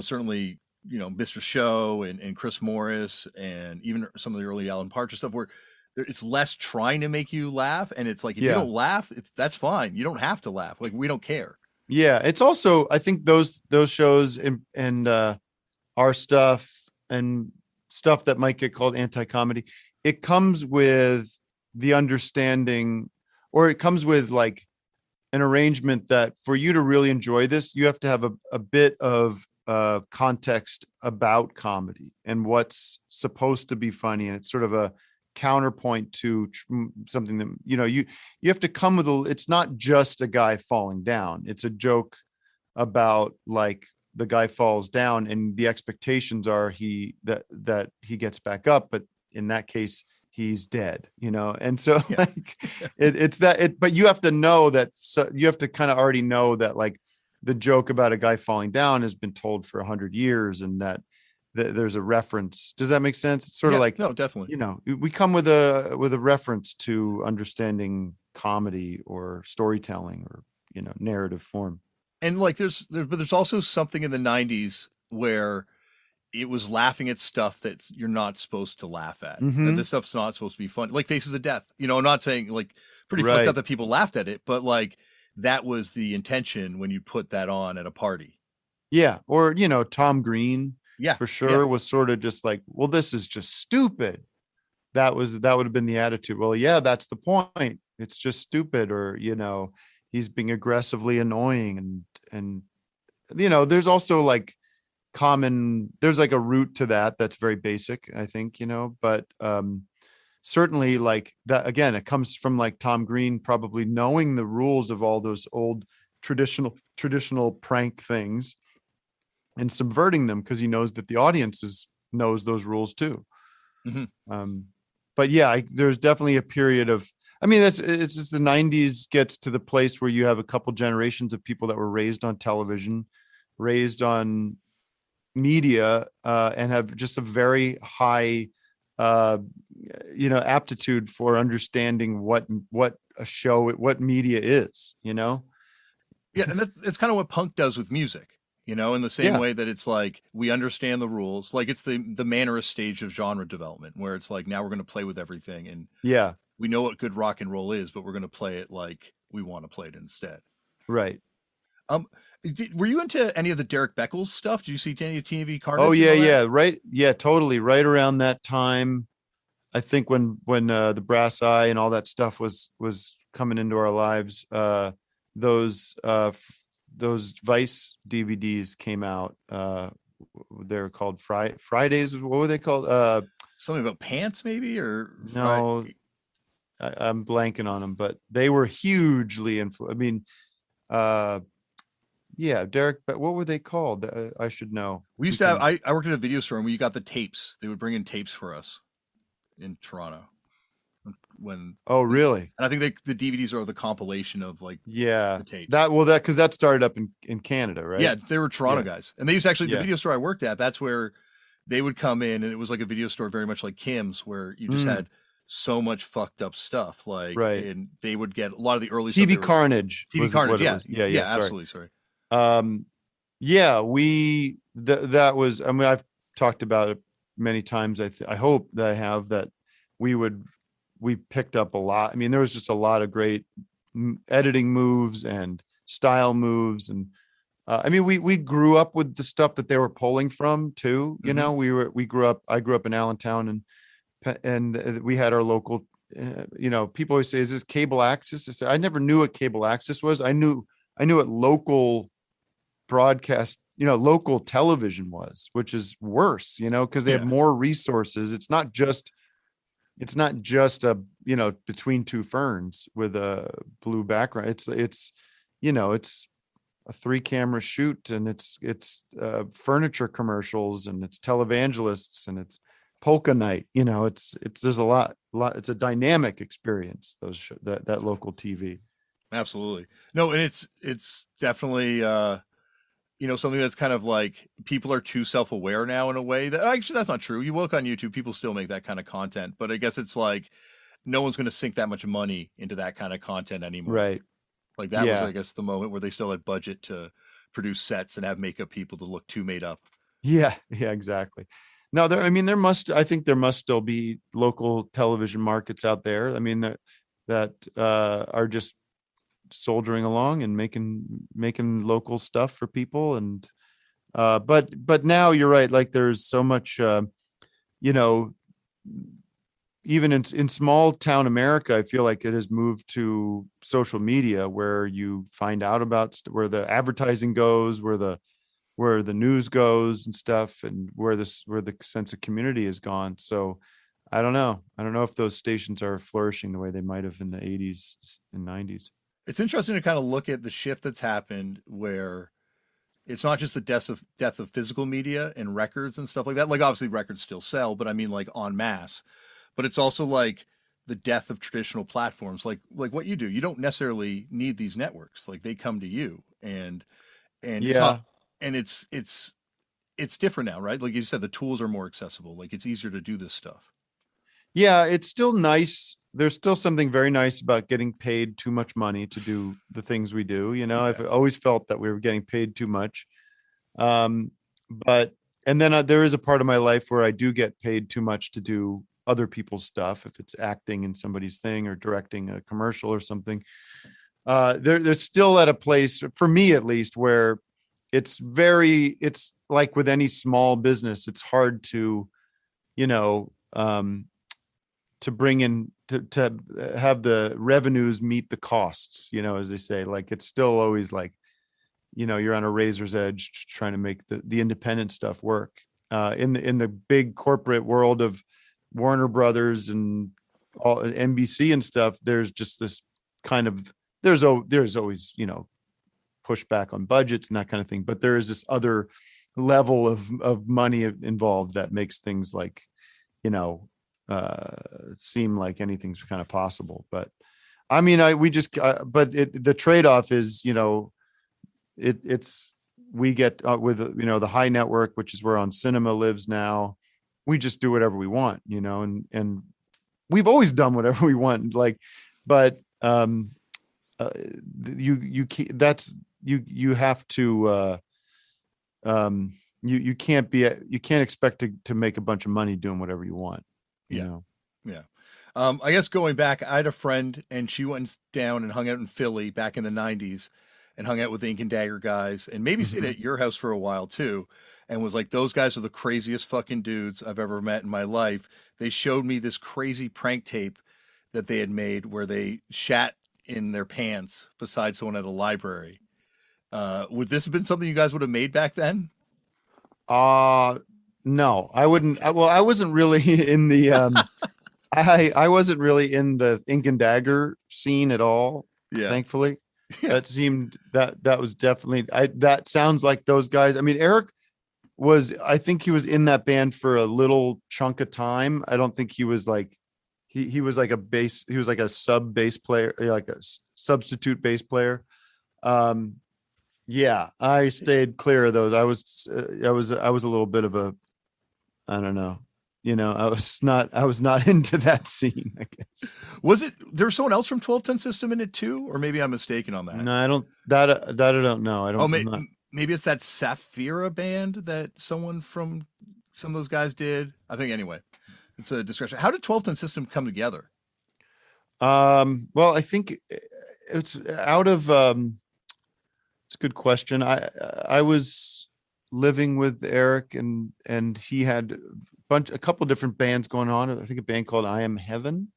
[SPEAKER 1] certainly Mr. Show and Chris Morris, and even some of the early Alan Partridge stuff, where it's less trying to make you laugh, and it's like, if you don't laugh, that's fine. You don't have to laugh. Like, we don't care.
[SPEAKER 2] Yeah, it's also, I think those shows and our stuff and stuff that might get called anti-comedy, it comes with the understanding, or it comes with like an arrangement that for you to really enjoy this, you have to have a bit of context about comedy and what's supposed to be funny, and it's sort of a counterpoint to something that you have to come with it's not just a guy falling down. It's a joke about like the guy falls down and the expectations are that he gets back up, but in that case he's dead, and so but you have to know that, so you have to kind of already know that like the joke about a guy falling down has been told for 100 years, and that there's a reference. Does that make sense? It's sort of like,
[SPEAKER 1] no, definitely.
[SPEAKER 2] We come with a reference to understanding comedy or storytelling or, narrative form.
[SPEAKER 1] And like but there's also something in the 90s where it was laughing at stuff that you're not supposed to laugh at. That
[SPEAKER 2] Mm-hmm.
[SPEAKER 1] this stuff's not supposed to be fun. Like Faces of Death. You know, I'm not saying like pretty fucked up
[SPEAKER 2] Right.
[SPEAKER 1] that people laughed at it, but like that was the intention when you put that on at a party.
[SPEAKER 2] Yeah. Or, Tom Green
[SPEAKER 1] Yeah.
[SPEAKER 2] for
[SPEAKER 1] Yeah.
[SPEAKER 2] sure was sort of just like, well, this is just stupid. That would have been the attitude. Well, yeah, that's the point. It's just stupid. Or, he's being aggressively annoying. And, there's also like there's like a root to that. That's very basic, I think, but, certainly like that, again, it comes from like Tom Green probably knowing the rules of all those old traditional prank things and subverting them because he knows that the knows those rules too.
[SPEAKER 1] Mm-hmm.
[SPEAKER 2] um but yeah, there's definitely a period of, I mean, it's just the 90s gets to the place where you have a couple generations of people that were raised on television, raised on media, and have just a very high uh aptitude for understanding what a show, what media is,
[SPEAKER 1] Yeah, and that's kind of what punk does with music, you know, in the same
[SPEAKER 2] yeah,
[SPEAKER 1] way that it's like we understand the rules. Like it's the Mannerist stage of genre development where it's like now we're going to play with everything and
[SPEAKER 2] yeah,
[SPEAKER 1] we know what good rock and roll is, but we're going to play it like we want to play it instead.
[SPEAKER 2] right.
[SPEAKER 1] Um, were you into any of the Derek Beckles stuff? Did you see any TV
[SPEAKER 2] Oh
[SPEAKER 1] Carnage and
[SPEAKER 2] yeah,
[SPEAKER 1] all that?
[SPEAKER 2] yeah, right. Yeah, totally. Right around that time, I think when the Brass Eye and all that stuff was coming into our lives, those those Vice DVDs came out. They're called Fridays. What were they called?
[SPEAKER 1] Something about pants, maybe, or Friday?
[SPEAKER 2] No, I'm blanking on them, but they were hugely I mean, uh, yeah, Derek. But what were they called? I should know.
[SPEAKER 1] We
[SPEAKER 2] We
[SPEAKER 1] used to have.
[SPEAKER 2] can.
[SPEAKER 1] I worked at a video store and we got the tapes. They would bring in tapes for us in Toronto when
[SPEAKER 2] Oh,
[SPEAKER 1] and
[SPEAKER 2] really?
[SPEAKER 1] I think the DVDs are the compilation of like
[SPEAKER 2] Yeah.
[SPEAKER 1] the tapes.
[SPEAKER 2] That because that started up in Canada,
[SPEAKER 1] Yeah,
[SPEAKER 2] right?
[SPEAKER 1] they were Toronto
[SPEAKER 2] Yeah.
[SPEAKER 1] guys, and they used to actually the
[SPEAKER 2] Yeah.
[SPEAKER 1] video store I worked at. That's where they would come in, and it was like a video store, very much like Kim's, where you just
[SPEAKER 2] Mm,
[SPEAKER 1] had so much fucked up stuff. Like,
[SPEAKER 2] right.
[SPEAKER 1] and they would get a lot of the early stuff.
[SPEAKER 2] TV
[SPEAKER 1] They were
[SPEAKER 2] Carnage
[SPEAKER 1] TV
[SPEAKER 2] was
[SPEAKER 1] Carnage.
[SPEAKER 2] what it
[SPEAKER 1] Yeah,
[SPEAKER 2] was. Yeah, yeah,
[SPEAKER 1] yeah,
[SPEAKER 2] sorry.
[SPEAKER 1] absolutely. Sorry.
[SPEAKER 2] Um, yeah, that was, I mean, I've talked about it many times. I hope that I have, that we would we picked up a lot. I mean, there was just a lot of great editing moves and style moves. And I mean, we grew up with the stuff that they were pulling from too.
[SPEAKER 1] Hmm.
[SPEAKER 2] I grew up in Allentown, and we had our local, people always say, is this cable access? I never knew what cable access was. I knew what local broadcast, local television was, which is worse, because they have
[SPEAKER 1] Yeah,
[SPEAKER 2] more resources. It's not just a, between two ferns with a blue background. It's a 3 camera shoot, and it's furniture commercials, and it's televangelists, and it's polka night. There's a lot. It's a dynamic experience. That local TV.
[SPEAKER 1] absolutely. No, and it's definitely something that's kind of like people are too self-aware now in a way that actually that's not true. You look on YouTube, people still make that kind of content, but I guess it's like no one's going to sink that much money into that kind of content anymore.
[SPEAKER 2] Right.
[SPEAKER 1] Like that was,
[SPEAKER 2] Yeah.
[SPEAKER 1] I guess, the moment where they still had budget to produce sets and have makeup people to look too made up.
[SPEAKER 2] Yeah. Yeah. Exactly. No, I think there must still be local television markets out there. I mean, that are just soldiering along and making local stuff for people. And but now you're right, like there's so much, you know even in small town America, I feel like it has moved to social media, where you find out about where the advertising goes, where the news goes and stuff, and where the sense of community has gone. So I don't know if those stations are flourishing the way they might have in the 80s and 90s.
[SPEAKER 1] It's interesting to kind of look at the shift that's happened where it's not just the death of physical media and records and stuff like that. Like obviously records still sell, but I mean like en masse. But it's also like the death of traditional platforms, like what you do. You don't necessarily need these networks. Like they come to you, and it's not,
[SPEAKER 2] Yeah.
[SPEAKER 1] and it's different now, right? Like you said, the tools are more accessible. Like it's easier to do this stuff.
[SPEAKER 2] Yeah, it's still nice there's still something very nice about getting paid too much money to do the things we do. You know, I've always felt that we were getting paid too much. But and then there is a part of my life where I do get paid too much to do other people's stuff. If it's acting in somebody's thing or directing a commercial or something, there's still at a place for me, at least, where it's like with any small business, it's hard to, you know, to bring in to have the revenues meet the costs, you know, as they say. Like it's still always like, you know, you're on a razor's edge trying to make the independent stuff work. In the big corporate world of Warner Brothers and all NBC and stuff, there's just this kind of there's always, you know, pushback on budgets and that kind of thing, but there is this other level of money involved that makes things like, you know, seem like anything's kind of possible. But I mean, the trade-off is, you know, we get with, you know, the high network, which is where On Cinema lives now. We just do whatever we want, you know, and we've always done whatever we want. Like, but you have to you can't expect to make a bunch of money doing whatever you want. You know?
[SPEAKER 1] Yeah. I guess going back, I had a friend and she went down and hung out in Philly back in the 90s and hung out with the Ink and Dagger guys and maybe stayed at your house for a while too. And was like, those guys are the craziest fucking dudes I've ever met in my life. They showed me this crazy prank tape that they had made where they shat in their pants beside someone at a library. Would this have been something you guys would have made back then?
[SPEAKER 2] No, I wouldn't. Well, I wasn't really in the I wasn't really in the Ink and Dagger scene at all.
[SPEAKER 1] Yeah.
[SPEAKER 2] Thankfully. Yeah. That seemed that was definitely that sounds like those guys. I mean, Eric I think he was in that band for a little chunk of time. I don't think he was like he was like a sub bass player, like a substitute bass player. Yeah, I stayed clear of those. I was a little bit of a, I don't know, you know, I was not into that scene, I guess.
[SPEAKER 1] Was there was someone else from 1210 System in it too? Or maybe I'm mistaken on that.
[SPEAKER 2] No, I don't, that I don't know. I don't,
[SPEAKER 1] maybe it's that Saphira band that someone from some of those guys did. I think anyway, it's a discussion. How did 1210 System come together?
[SPEAKER 2] Well, I think it's out of, it's a good question. I was living with Eric and he had a couple of different bands going on. I think a band called I Am Heaven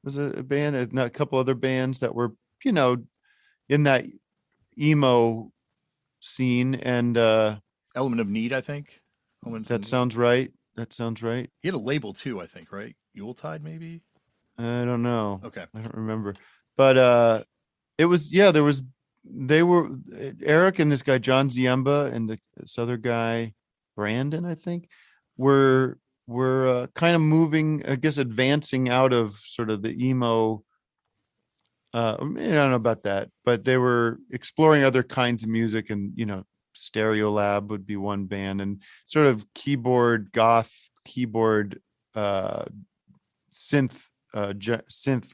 [SPEAKER 2] was a band, and a couple other bands that were, you know, in that emo scene, and
[SPEAKER 1] Element of Need, I think.
[SPEAKER 2] That sounds right.
[SPEAKER 1] He had a label too, I think, right? Yuletide, maybe?
[SPEAKER 2] I don't know.
[SPEAKER 1] Okay.
[SPEAKER 2] I don't remember. But it was, yeah, they were Eric and this guy John Ziemba and this other guy Brandon, I think, were kind of moving, I guess, advancing out of sort of the emo. I don't know about that, but they were exploring other kinds of music, and, you know, Stereo Lab would be one band, and sort of goth keyboard synth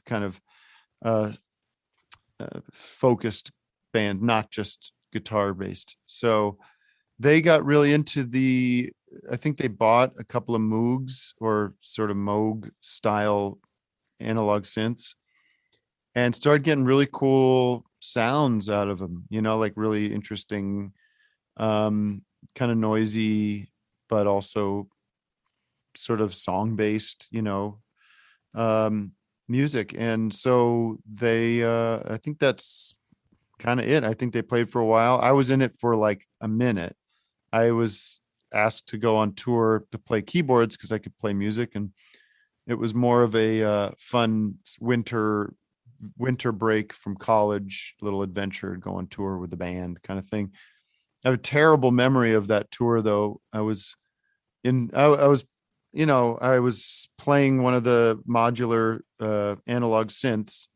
[SPEAKER 2] kind of focused band, not just guitar based. So they got really into I think they bought a couple of Moogs, or sort of Moog style analog synths, and started getting really cool sounds out of them, you know, like really interesting, kind of noisy, but also sort of song based, you know, music. And so they, I think that's kind of it. I think they played for a while. I was in it for like a minute. I was asked to go on tour to play keyboards because I could play music, and it was more of a fun winter break from college, little adventure, go on tour with the band kind of thing. I have a terrible memory of that tour, though. I was you know, I was playing one of the modular analog synths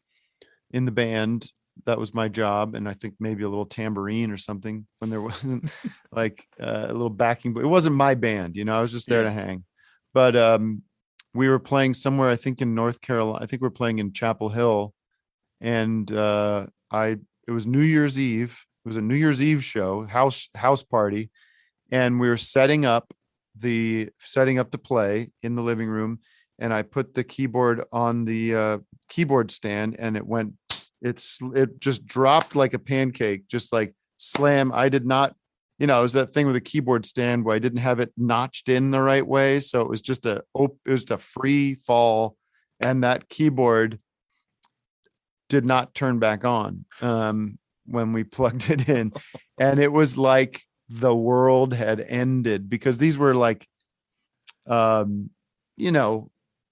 [SPEAKER 2] in the band. That was my job, and I think maybe a little tambourine or something, when there wasn't like a little backing, but it wasn't my band, you know. I was just there to hang. But we were playing somewhere, I think in North Carolina. I think we're playing in Chapel Hill, and it was New Year's Eve. It was a New Year's Eve show, house party, and we were setting up to play in the living room, and I put the keyboard on the keyboard stand, and it just dropped like a pancake, just like slam. I did not, it was that thing with a keyboard stand where I didn't have it notched in the right way, so it was just a free fall, and that keyboard did not turn back on when we plugged it in, and it was like the world had ended, because these were like, no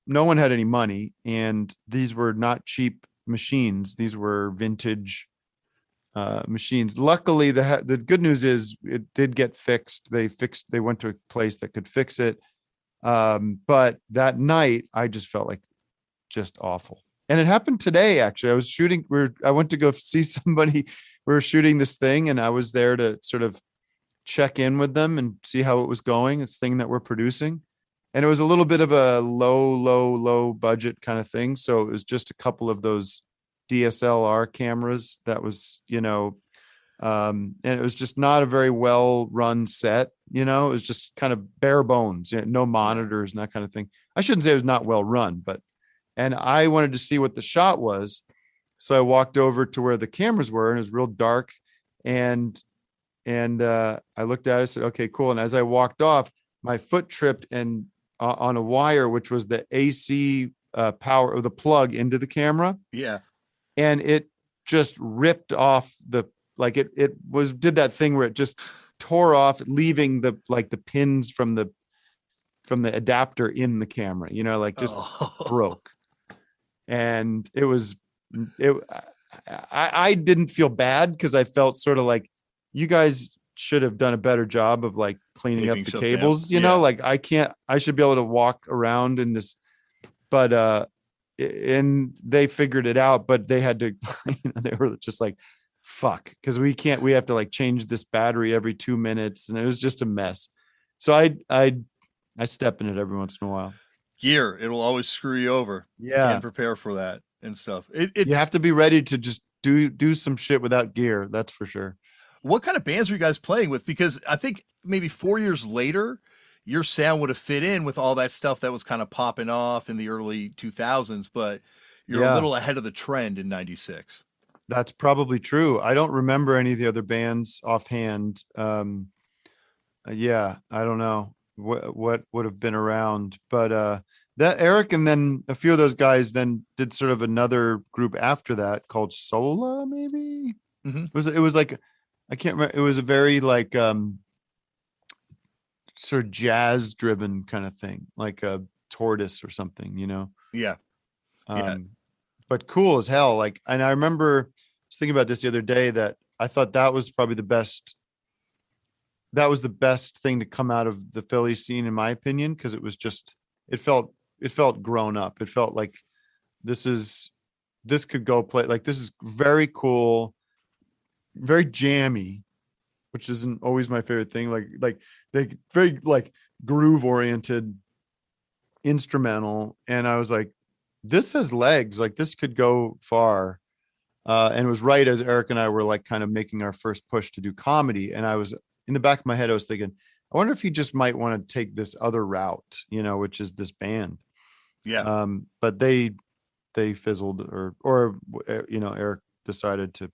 [SPEAKER 2] one had any money, and these were not cheap machines. These were vintage machines. Luckily, the good news is it did get fixed. They went to a place that could fix it. But that night I just felt like just awful. And it happened today, actually. I went to go see somebody. We were shooting this thing, and I was there to sort of check in with them and see how it was going. This thing that we're producing. And it was a little bit of a low budget kind of thing. So it was just a couple of those DSLR cameras that was, and it was just not a very well run set. It was just kind of bare bones, no monitors and that kind of thing. I shouldn't say it was not well run, and I wanted to see what the shot was. So I walked over to where the cameras were, and it was real dark. And I looked at it, I said, okay, cool. And as I walked off, my foot tripped and on a wire, which was the AC power of the plug into the camera.
[SPEAKER 1] Yeah.
[SPEAKER 2] And it just ripped off did that thing where it just tore off, leaving the pins from the adapter in the camera, broke. And I didn't feel bad, because I felt sort of like, you guys should have done a better job of cleaning up the cables, I should be able to walk around in this, but and they figured it out, but they had to, they were just like, fuck, because we have to change this battery every 2 minutes, and it was just a mess. So I step in it every once in a while.
[SPEAKER 1] Gear, it'll always screw you over.
[SPEAKER 2] Yeah.
[SPEAKER 1] Can't prepare for that and stuff.
[SPEAKER 2] You have to be ready to just do some shit without gear. That's for sure.
[SPEAKER 1] What kind of bands were you guys playing with? Because I think maybe 4 years later, your sound would have fit in with all that stuff that was kind of popping off in the early 2000s, but you're a little ahead of the trend in 96.
[SPEAKER 2] That's probably true. I don't remember any of the other bands offhand. I don't know what would have been around, but that Eric and then a few of those guys then did sort of another group after that called Sola, maybe.
[SPEAKER 1] Mm-hmm.
[SPEAKER 2] It was like, I can't remember. It was a very sort of jazz driven kind of thing, like a Tortoise or something,
[SPEAKER 1] Yeah.
[SPEAKER 2] But cool as hell. And I remember just thinking about this the other day, that I thought that was probably the best thing to come out of the Philly scene, in my opinion, because it was just, it felt grown up. It felt like this could go play, this is very cool, very jammy, which isn't always my favorite thing. They very groove oriented instrumental. And I was like, this has legs, this could go far. And it was right as Eric and I were kind of making our first push to do comedy. And I was in the back of my head, I was thinking, I wonder if he just might want to take this other route, which is this band.
[SPEAKER 1] Yeah.
[SPEAKER 2] But they fizzled, or Eric decided to,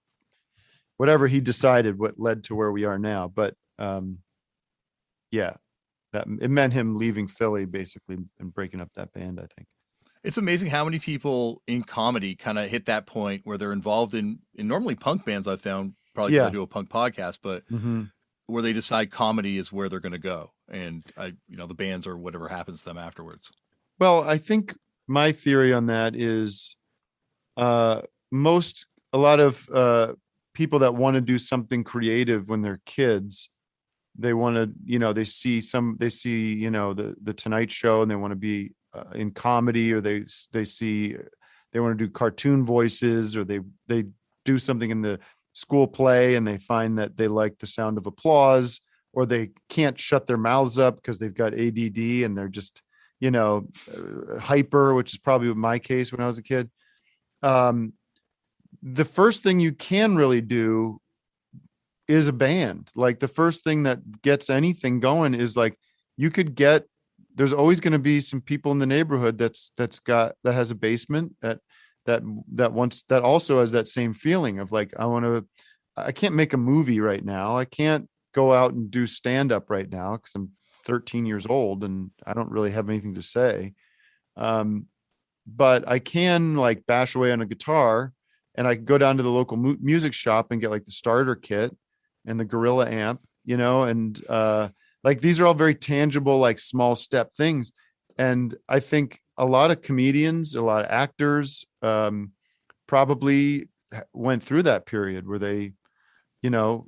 [SPEAKER 2] whatever he decided, what led to where we are now. But that it meant him leaving Philly basically and breaking up that band, I think.
[SPEAKER 1] It's amazing how many people in comedy kind of hit that point where they're involved in normally punk bands. I've found, probably because I do a punk podcast, but where they decide comedy is where they're going to go. And the bands are whatever happens to them afterwards.
[SPEAKER 2] Well, I think my theory on that is a lot of people that want to do something creative when they're kids, they want to, they see the Tonight Show, and they want to be in comedy, or they want to do cartoon voices, or they do something in the school play and they find that they like the sound of applause, or they can't shut their mouths up because they've got ADD and they're just hyper, which is probably my case when I was a kid. The first thing you can really do is a band. Like the first thing that gets anything going is like you could get, there's always going to be some people in the neighborhood that has a basement that also has that same feeling of like, I can't make a movie right now. I can't go out and do stand up right now because I'm 13 years old and I don't really have anything to say. But I can like bash away on a guitar, and I can go down to the local music shop and get like the starter kit and the Gorilla amp, and like these are all very tangible, like small step things. And I think a lot of comedians, a lot of actors probably went through that period where they,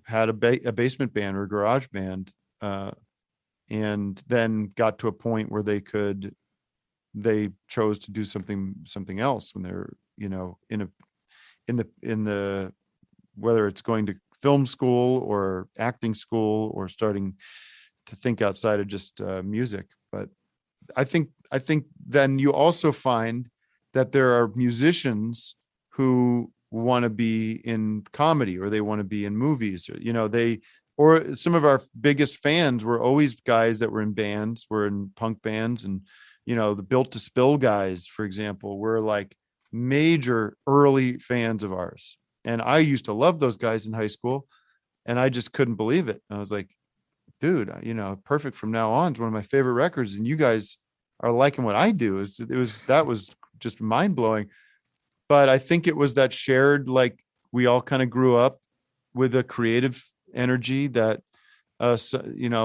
[SPEAKER 2] had a basement band or a garage band, and then got to a point where they chose to do something else when they're, in the whether it's going to film school or acting school or starting to think outside of just music. But I think then you also find that there are musicians who want to be in comedy, or they want to be in movies, or some of our biggest fans were always guys that were in bands, were in punk bands. And, the Built to Spill guys, for example, were like major early fans of ours. And I used to love those guys in high school, and I just couldn't believe it. I was like, dude, Perfect from Now On is one of my favorite records, and you guys are liking what I do. That was just mind blowing. But I think it was that shared, like we all kind of grew up with a creative energy that, a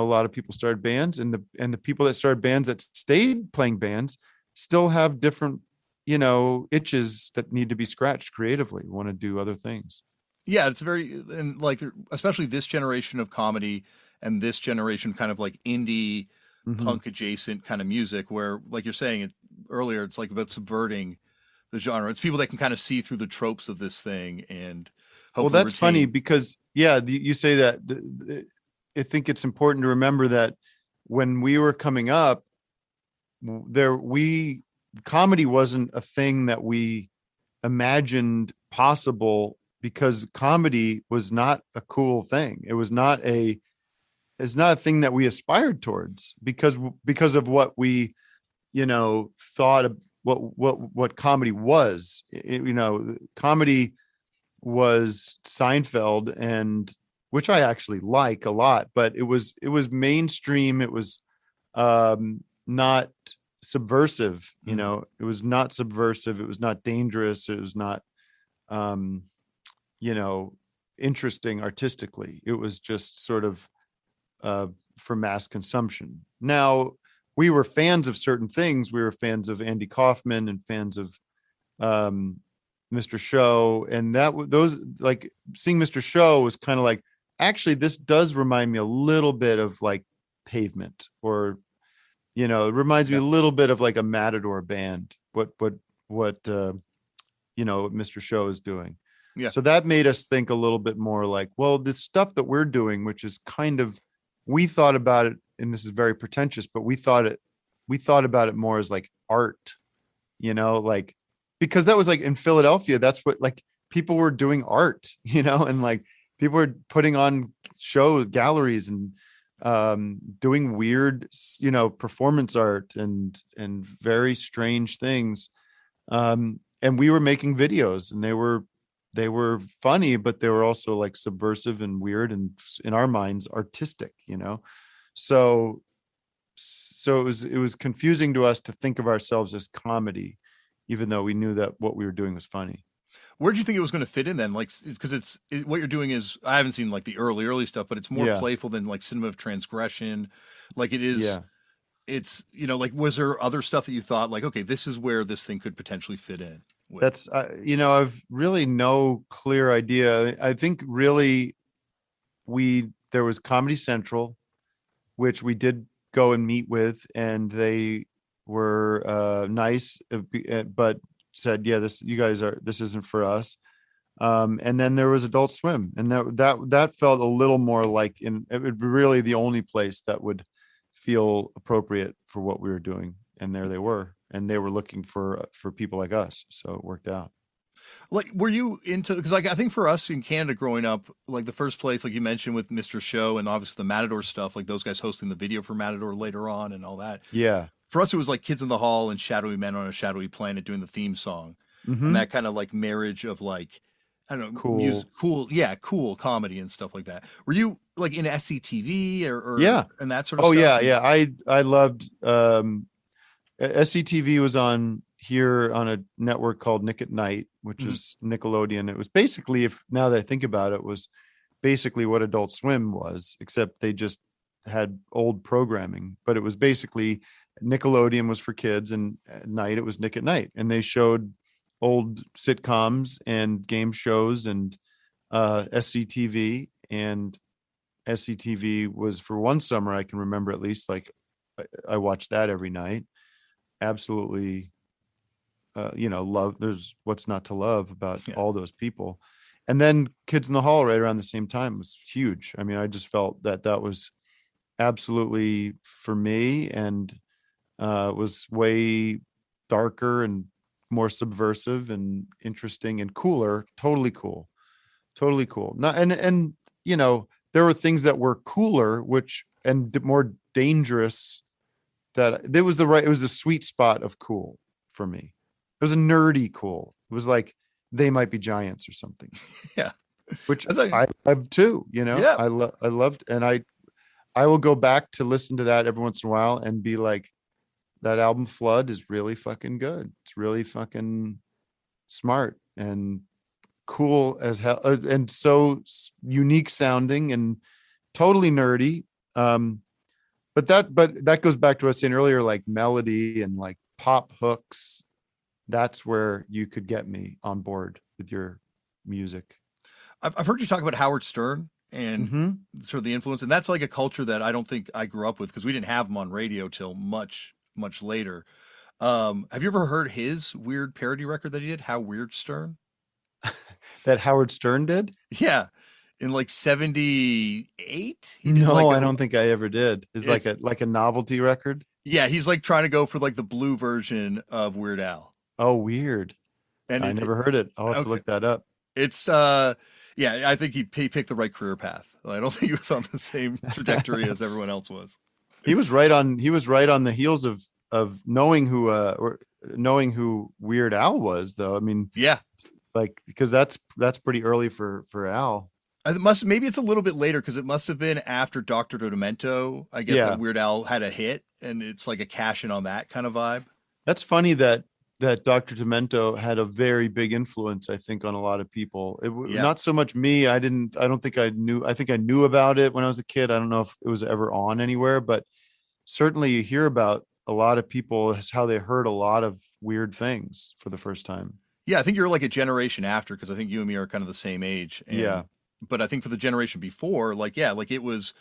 [SPEAKER 2] lot of people started bands, and the people that started bands that stayed playing bands still have different, itches that need to be scratched creatively, want to do other things.
[SPEAKER 1] Yeah, it's and like, especially this generation of comedy and this generation kind of like indie
[SPEAKER 2] Mm-hmm.
[SPEAKER 1] punk adjacent kind of music, where, like you're saying earlier, it's like about subverting the genre. It's people that can kind of see through the tropes of this thing and
[SPEAKER 2] Well,
[SPEAKER 1] hopefully
[SPEAKER 2] that's funny
[SPEAKER 1] retain.
[SPEAKER 2] because, yeah, you say that. I think it's important to remember that when we were coming up, comedy wasn't a thing that we imagined possible, because comedy was not a cool thing. It's not a thing that we aspired towards, because of what we, thought of what comedy was. Comedy was Seinfeld, and which I actually like a lot, but it was mainstream. It was not subversive. It was not subversive. It was not dangerous. It was not interesting artistically. It was just sort of for mass consumption. Now, we were fans of certain things. We were fans of Andy Kaufman and fans of Mr. Show, and those, like, seeing Mr. Show was kind of like, actually, this does remind me a little bit of like Pavement, or it reminds me
[SPEAKER 1] Yeah.
[SPEAKER 2] a little bit of like a Matador band. What Mr. Show is doing.
[SPEAKER 1] Yeah.
[SPEAKER 2] So that made us think a little bit more like, well, this stuff that we're doing, which is kind of, we thought about it, and this is very pretentious, but we thought about it more as like art, like, because that was like in Philadelphia, that's what, like, people were doing art, and like people were putting on galleries and doing weird, performance art and very strange things. And we were making videos, and they were funny, but they were also like subversive and weird, and in our minds artistic, so it was confusing to us to think of ourselves as comedy, even though we knew that what we were doing was funny.
[SPEAKER 1] Where do you think it was going to fit in then? Like, because what you're doing is, I haven't seen like the early stuff, but it's more
[SPEAKER 2] Yeah.
[SPEAKER 1] playful than like cinema of transgression. Like it is,
[SPEAKER 2] Yeah.
[SPEAKER 1] it's, like, was there other stuff that you thought like, okay, this is where this thing could potentially fit in with?
[SPEAKER 2] That's, I've really no clear idea. I think really there was Comedy Central, which we did go and meet with, and they were nice, but said, yeah, this isn't for us. And then there was Adult Swim, and that felt a little more like, it would be really the only place that would feel appropriate for what we were doing. and there they were, and they were looking for people like us. So it worked out.
[SPEAKER 1] Like, were you into, because like I think for us in Canada growing up, like the first place, like you mentioned with Mr. Show and obviously the Matador stuff, like those guys hosting the video for Matador later on and all that.
[SPEAKER 2] Yeah.
[SPEAKER 1] For us, it was like Kids in the Hall and Shadowy Men on a Shadowy Planet doing the theme song, and
[SPEAKER 2] Mm-hmm.
[SPEAKER 1] that kind of like marriage of like, I don't know,
[SPEAKER 2] Cool.
[SPEAKER 1] music, cool, yeah, cool comedy and stuff like that. Were you like in SCTV
[SPEAKER 2] Yeah.
[SPEAKER 1] and that sort of
[SPEAKER 2] Oh
[SPEAKER 1] stuff?
[SPEAKER 2] yeah, yeah. I loved SCTV was on here on a network called Nick at Night, which
[SPEAKER 1] Mhm.
[SPEAKER 2] is Nickelodeon. It was basically, if now that I think about it, was basically what Adult Swim was, except they just had old programming. But it was basically Nickelodeon was for kids, and at night it was Nick at Night, and they showed old sitcoms and game shows and SCTV. And SCTV was for one summer I can remember, at least, like I watched that every night. Absolutely, love. There's what's not to love about
[SPEAKER 1] Yeah.
[SPEAKER 2] all those people. And then Kids in the Hall right around the same time was huge. I mean, I just felt that that was absolutely for me, and was way darker and more subversive and interesting and cooler. Totally cool. Totally cool. Not and there were things that were cooler, which and more dangerous. That it was the sweet spot of cool for me. It was a nerdy cool. It was like They Might Be Giants or something,
[SPEAKER 1] Yeah.
[SPEAKER 2] which
[SPEAKER 1] That's like,
[SPEAKER 2] I love too.
[SPEAKER 1] yeah.
[SPEAKER 2] I loved, and I will go back to listen to that every once in a while and be like, that album Flood is really fucking good. It's really fucking smart and cool as hell, and so unique sounding and totally nerdy. Um, but that goes back to what I was saying earlier, like melody and like pop hooks. That's where you could get me on board with your music.
[SPEAKER 1] I've heard you talk about Howard Stern and
[SPEAKER 2] Mm-hmm.
[SPEAKER 1] sort of the influence, and that's like a culture that I don't think I grew up with because we didn't have him on radio till much later. Have you ever heard his weird parody record that he did? How Weird Stern?
[SPEAKER 2] That Howard Stern did?
[SPEAKER 1] Yeah, in like '78, he did like
[SPEAKER 2] No, I
[SPEAKER 1] a.
[SPEAKER 2] don't think I ever did. It's
[SPEAKER 1] It's
[SPEAKER 2] like a novelty record.
[SPEAKER 1] yeah, he's like trying to go for like the blue version of Weird Al,
[SPEAKER 2] Oh, weird.
[SPEAKER 1] and
[SPEAKER 2] I never heard it. I'll have to
[SPEAKER 1] okay,
[SPEAKER 2] look that up.
[SPEAKER 1] it's yeah, I think he picked the right career path. I don't think he was on the same trajectory as everyone else was.
[SPEAKER 2] He was right on the heels of knowing who or knowing who Weird Al was, though. I mean,
[SPEAKER 1] Yeah,
[SPEAKER 2] like, because that's pretty early for Al.
[SPEAKER 1] it must maybe it's a little bit later because it must have been after Doctor Demento. I guess
[SPEAKER 2] Yeah.
[SPEAKER 1] that Weird Al had a hit, and it's like a cash in on that kind of vibe.
[SPEAKER 2] That's funny that Dr. Demento had a very big influence, I think, on a lot of people.
[SPEAKER 1] Yeah,
[SPEAKER 2] Not so much me. I don't think I knew. I think I knew about it when I was a kid. I don't know if it was ever on anywhere, but certainly you hear about a lot of people as how they heard a lot of weird things for the first time.
[SPEAKER 1] yeah. I think you're like a generation after because I think you and me are kind of the same age,
[SPEAKER 2] Yeah.
[SPEAKER 1] and but I think for the generation before, like yeah, like it was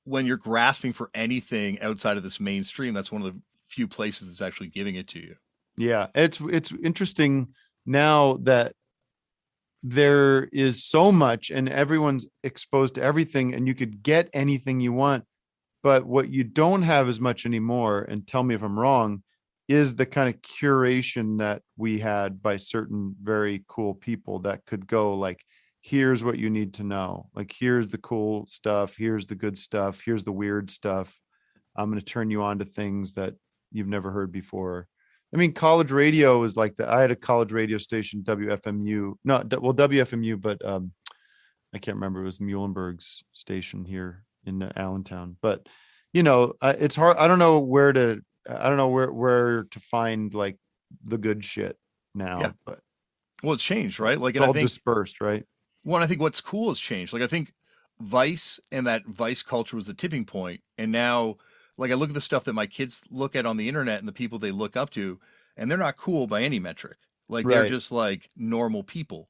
[SPEAKER 1] when you're grasping for anything outside of this mainstream. That's one of the few places that's actually giving it to you.
[SPEAKER 2] Yeah. It's interesting now that there is so much and everyone's exposed to everything and you could get anything you want. But what you don't have as much anymore, and tell me if I'm wrong, is the kind of curation that we had by certain very cool people that could go like, here's what you need to know. Like, here's the cool stuff. Here's the good stuff. Here's the weird stuff. I'm going to turn you on to things that you've never heard before. I mean, college radio was like that. I had a college radio station, WFMU, WFMU, but I can't remember. It was Muhlenberg's station here in Allentown. But it's hard. I don't know where to find like the good shit
[SPEAKER 1] Yeah.
[SPEAKER 2] now. But
[SPEAKER 1] Well, it's changed, right? Like,
[SPEAKER 2] it's
[SPEAKER 1] and I
[SPEAKER 2] all
[SPEAKER 1] think
[SPEAKER 2] dispersed, right?
[SPEAKER 1] one, I think what's cool has changed. Like, I think Vice and that Vice culture was the tipping point, and now, like, I look at the stuff that my kids look at on the internet and the people they look up to, and they're not cool by any metric. Like, they're
[SPEAKER 2] Right.
[SPEAKER 1] just like normal people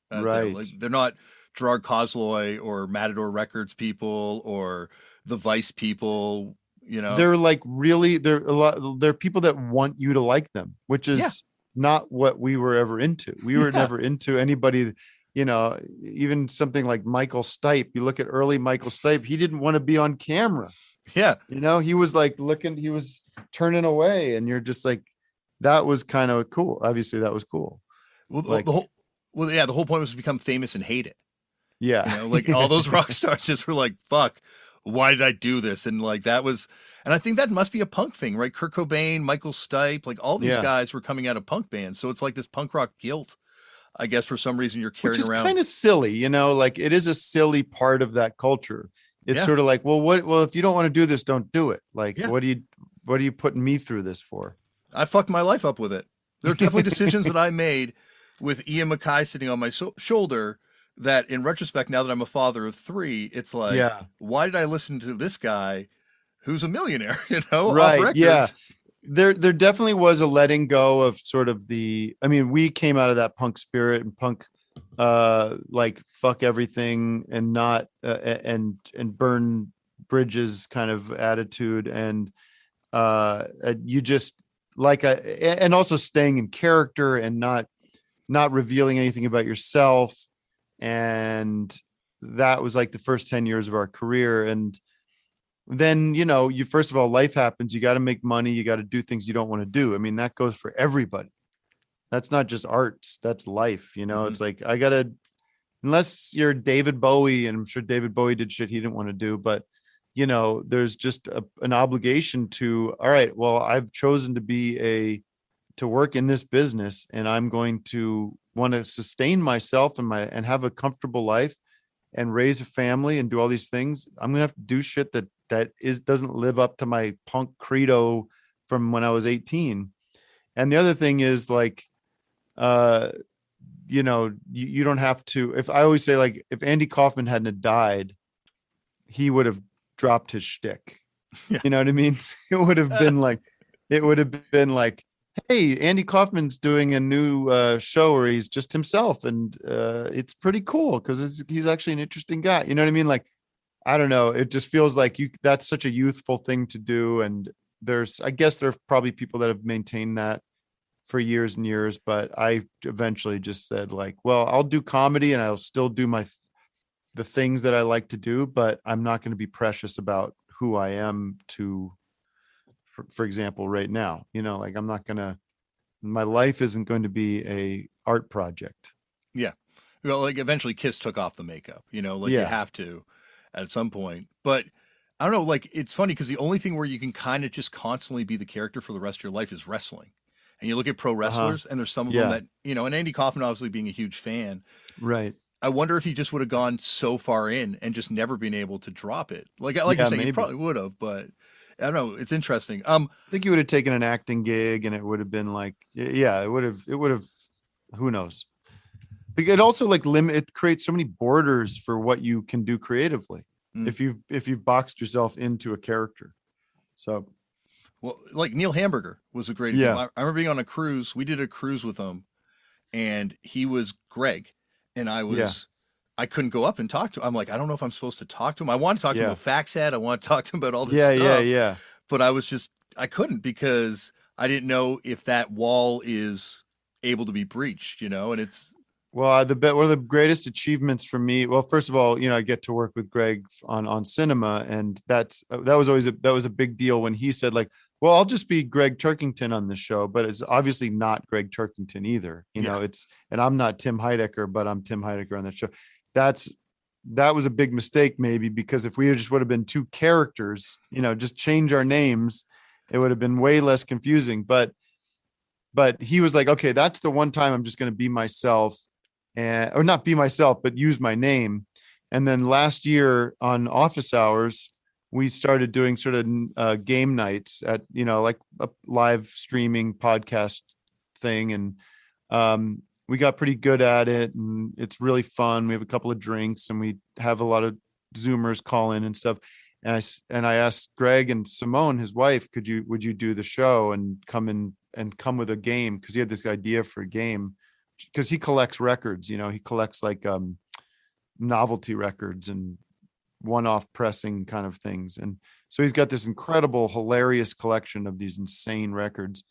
[SPEAKER 1] out there.
[SPEAKER 2] Right.
[SPEAKER 1] Like, they're not Gerard Kozloy or Matador Records people or the Vice people.
[SPEAKER 2] They're like really they're people that want you to like them, which
[SPEAKER 1] Yeah.
[SPEAKER 2] is not what we were ever into. We were
[SPEAKER 1] Yeah.
[SPEAKER 2] never into anybody. you know, even something like Michael Stipe, you look at early Michael Stipe, he didn't want to be on camera.
[SPEAKER 1] Yeah.
[SPEAKER 2] You know, he was like looking, he was turning away, and you're just like, that was kind of cool. Obviously, that was cool.
[SPEAKER 1] Well,
[SPEAKER 2] Like,
[SPEAKER 1] the whole point was to become famous and hate it.
[SPEAKER 2] yeah.
[SPEAKER 1] You know, like all those rock stars just were like, fuck, why did I do this? And like that was, and I think that must be a punk thing, right? Kurt Cobain, Michael Stipe, like all these
[SPEAKER 2] Yeah.
[SPEAKER 1] guys were coming out of punk bands. So it's like this punk rock guilt, I guess, for some reason you're
[SPEAKER 2] Which
[SPEAKER 1] carrying
[SPEAKER 2] is
[SPEAKER 1] around.
[SPEAKER 2] kind of silly, you know, like it is a silly part of that culture. It's
[SPEAKER 1] Yeah.
[SPEAKER 2] sort of like, well, if you don't want to do this, don't do it. Like,
[SPEAKER 1] Yeah.
[SPEAKER 2] what are you putting me through this for?
[SPEAKER 1] I fucked my life up with it. There are definitely decisions that I made with Ian MacKay sitting on my shoulder that in retrospect, now that I'm a father of 3, it's like,
[SPEAKER 2] Yeah.
[SPEAKER 1] why did I listen to this guy who's a millionaire, you know, off
[SPEAKER 2] Right. Yeah.
[SPEAKER 1] records?
[SPEAKER 2] There definitely was a letting go of sort of the, I mean, we came out of that punk spirit and punk, like fuck everything and not, and burn bridges kind of attitude. And, you just like, and also staying in character and not revealing anything about yourself. And that was like the first 10 years of our career. And then, you know, you, first of all, life happens, you got to make money, you got to do things you don't want to do. I mean, that goes for everybody. That's not just arts, that's life. You know,
[SPEAKER 1] Mhm.
[SPEAKER 2] it's like, I gotta, unless you're David Bowie, and I'm sure David Bowie did shit he didn't want to do, but you know, there's just an obligation to, all right, well, I've chosen to work in this business, and I'm going to want to sustain myself and have a comfortable life and raise a family and do all these things. I'm gonna have to do shit that doesn't live up to my punk credo from when I was 18. And the other thing is like, uh, you know, you don't have to, if I always say, like, if Andy Kaufman hadn't have died, he would have dropped his shtick.
[SPEAKER 1] Yeah.
[SPEAKER 2] You know what I mean? It would have been like, hey, Andy Kaufman's doing a new show where he's just himself, and it's pretty cool because he's actually an interesting guy. You know what I mean? Like, I don't know. It just feels like that's such a youthful thing to do. And I guess there are probably people that have maintained that for years and years, but I eventually just said, like, well, I'll do comedy and I'll still do the things that I like to do, but I'm not going to be precious about who I am for example, right now, you know, like my life isn't going to be a art project.
[SPEAKER 1] Yeah. Well, like eventually Kiss took off the makeup, you know, like you
[SPEAKER 2] Yeah.
[SPEAKER 1] have to at some point. But I don't know, like it's funny because the only thing where you can kind of just constantly be the character for the rest of your life is wrestling. And you look at pro
[SPEAKER 2] Uh-huh.
[SPEAKER 1] wrestlers, and there's some of them
[SPEAKER 2] Yeah.
[SPEAKER 1] that, you know, and Andy Kaufman obviously being a huge fan,
[SPEAKER 2] Right.
[SPEAKER 1] I wonder if he just would have gone so far in and just never been able to drop it. Like you're
[SPEAKER 2] Yeah,
[SPEAKER 1] saying, he
[SPEAKER 2] maybe.
[SPEAKER 1] probably would have, but I don't know. It's interesting.
[SPEAKER 2] I think you would have taken an acting gig and it would have been like, yeah, it would have, who knows? Because it also like it creates so many borders for what you can do creatively
[SPEAKER 1] Mm.
[SPEAKER 2] if you've boxed yourself into a character. So
[SPEAKER 1] Well, like Neil Hamburger was a great
[SPEAKER 2] yeah,
[SPEAKER 1] example. I remember being on a cruise. We did a cruise with him, and he was Greg, and
[SPEAKER 2] yeah,
[SPEAKER 1] I couldn't go up and talk to him. I'm like, I don't know if I'm supposed to talk to him. I want to talk to him
[SPEAKER 2] yeah,
[SPEAKER 1] about Faxhead. I want to talk to him about all this
[SPEAKER 2] yeah, yeah,
[SPEAKER 1] stuff,
[SPEAKER 2] yeah.
[SPEAKER 1] but I couldn't because I didn't know if that wall is able to be breached, you know, and it's,
[SPEAKER 2] Well, one of the greatest achievements for me. Well, first of all, you know, I get to work with Greg on cinema, and that was always that was a big deal when he said, like, well, I'll just be Greg Turkington on this show, but it's obviously not Greg Turkington either. You
[SPEAKER 1] yeah,
[SPEAKER 2] know, and I'm not Tim Heidecker, but I'm Tim Heidecker on that show. That's that was a big mistake, maybe, because if we just would have been two characters, you know, just change our names, it would have been way less confusing. But he was like, okay, that's the one time I'm just going to be myself, and or not be myself, but use my name. And then last year on office hours, we started doing sort of game nights at, you know, like a live streaming podcast thing. And we got pretty good at it, and it's really fun. We have a couple of drinks and we have a lot of Zoomers call in and stuff. And I asked Greg and Simone, his wife, would you do the show and come with a game? Cause he had this idea for a game, because he collects records, you know, he collects like novelty records and one-off pressing kind of things. And so he's got this incredible, hilarious collection of these insane records.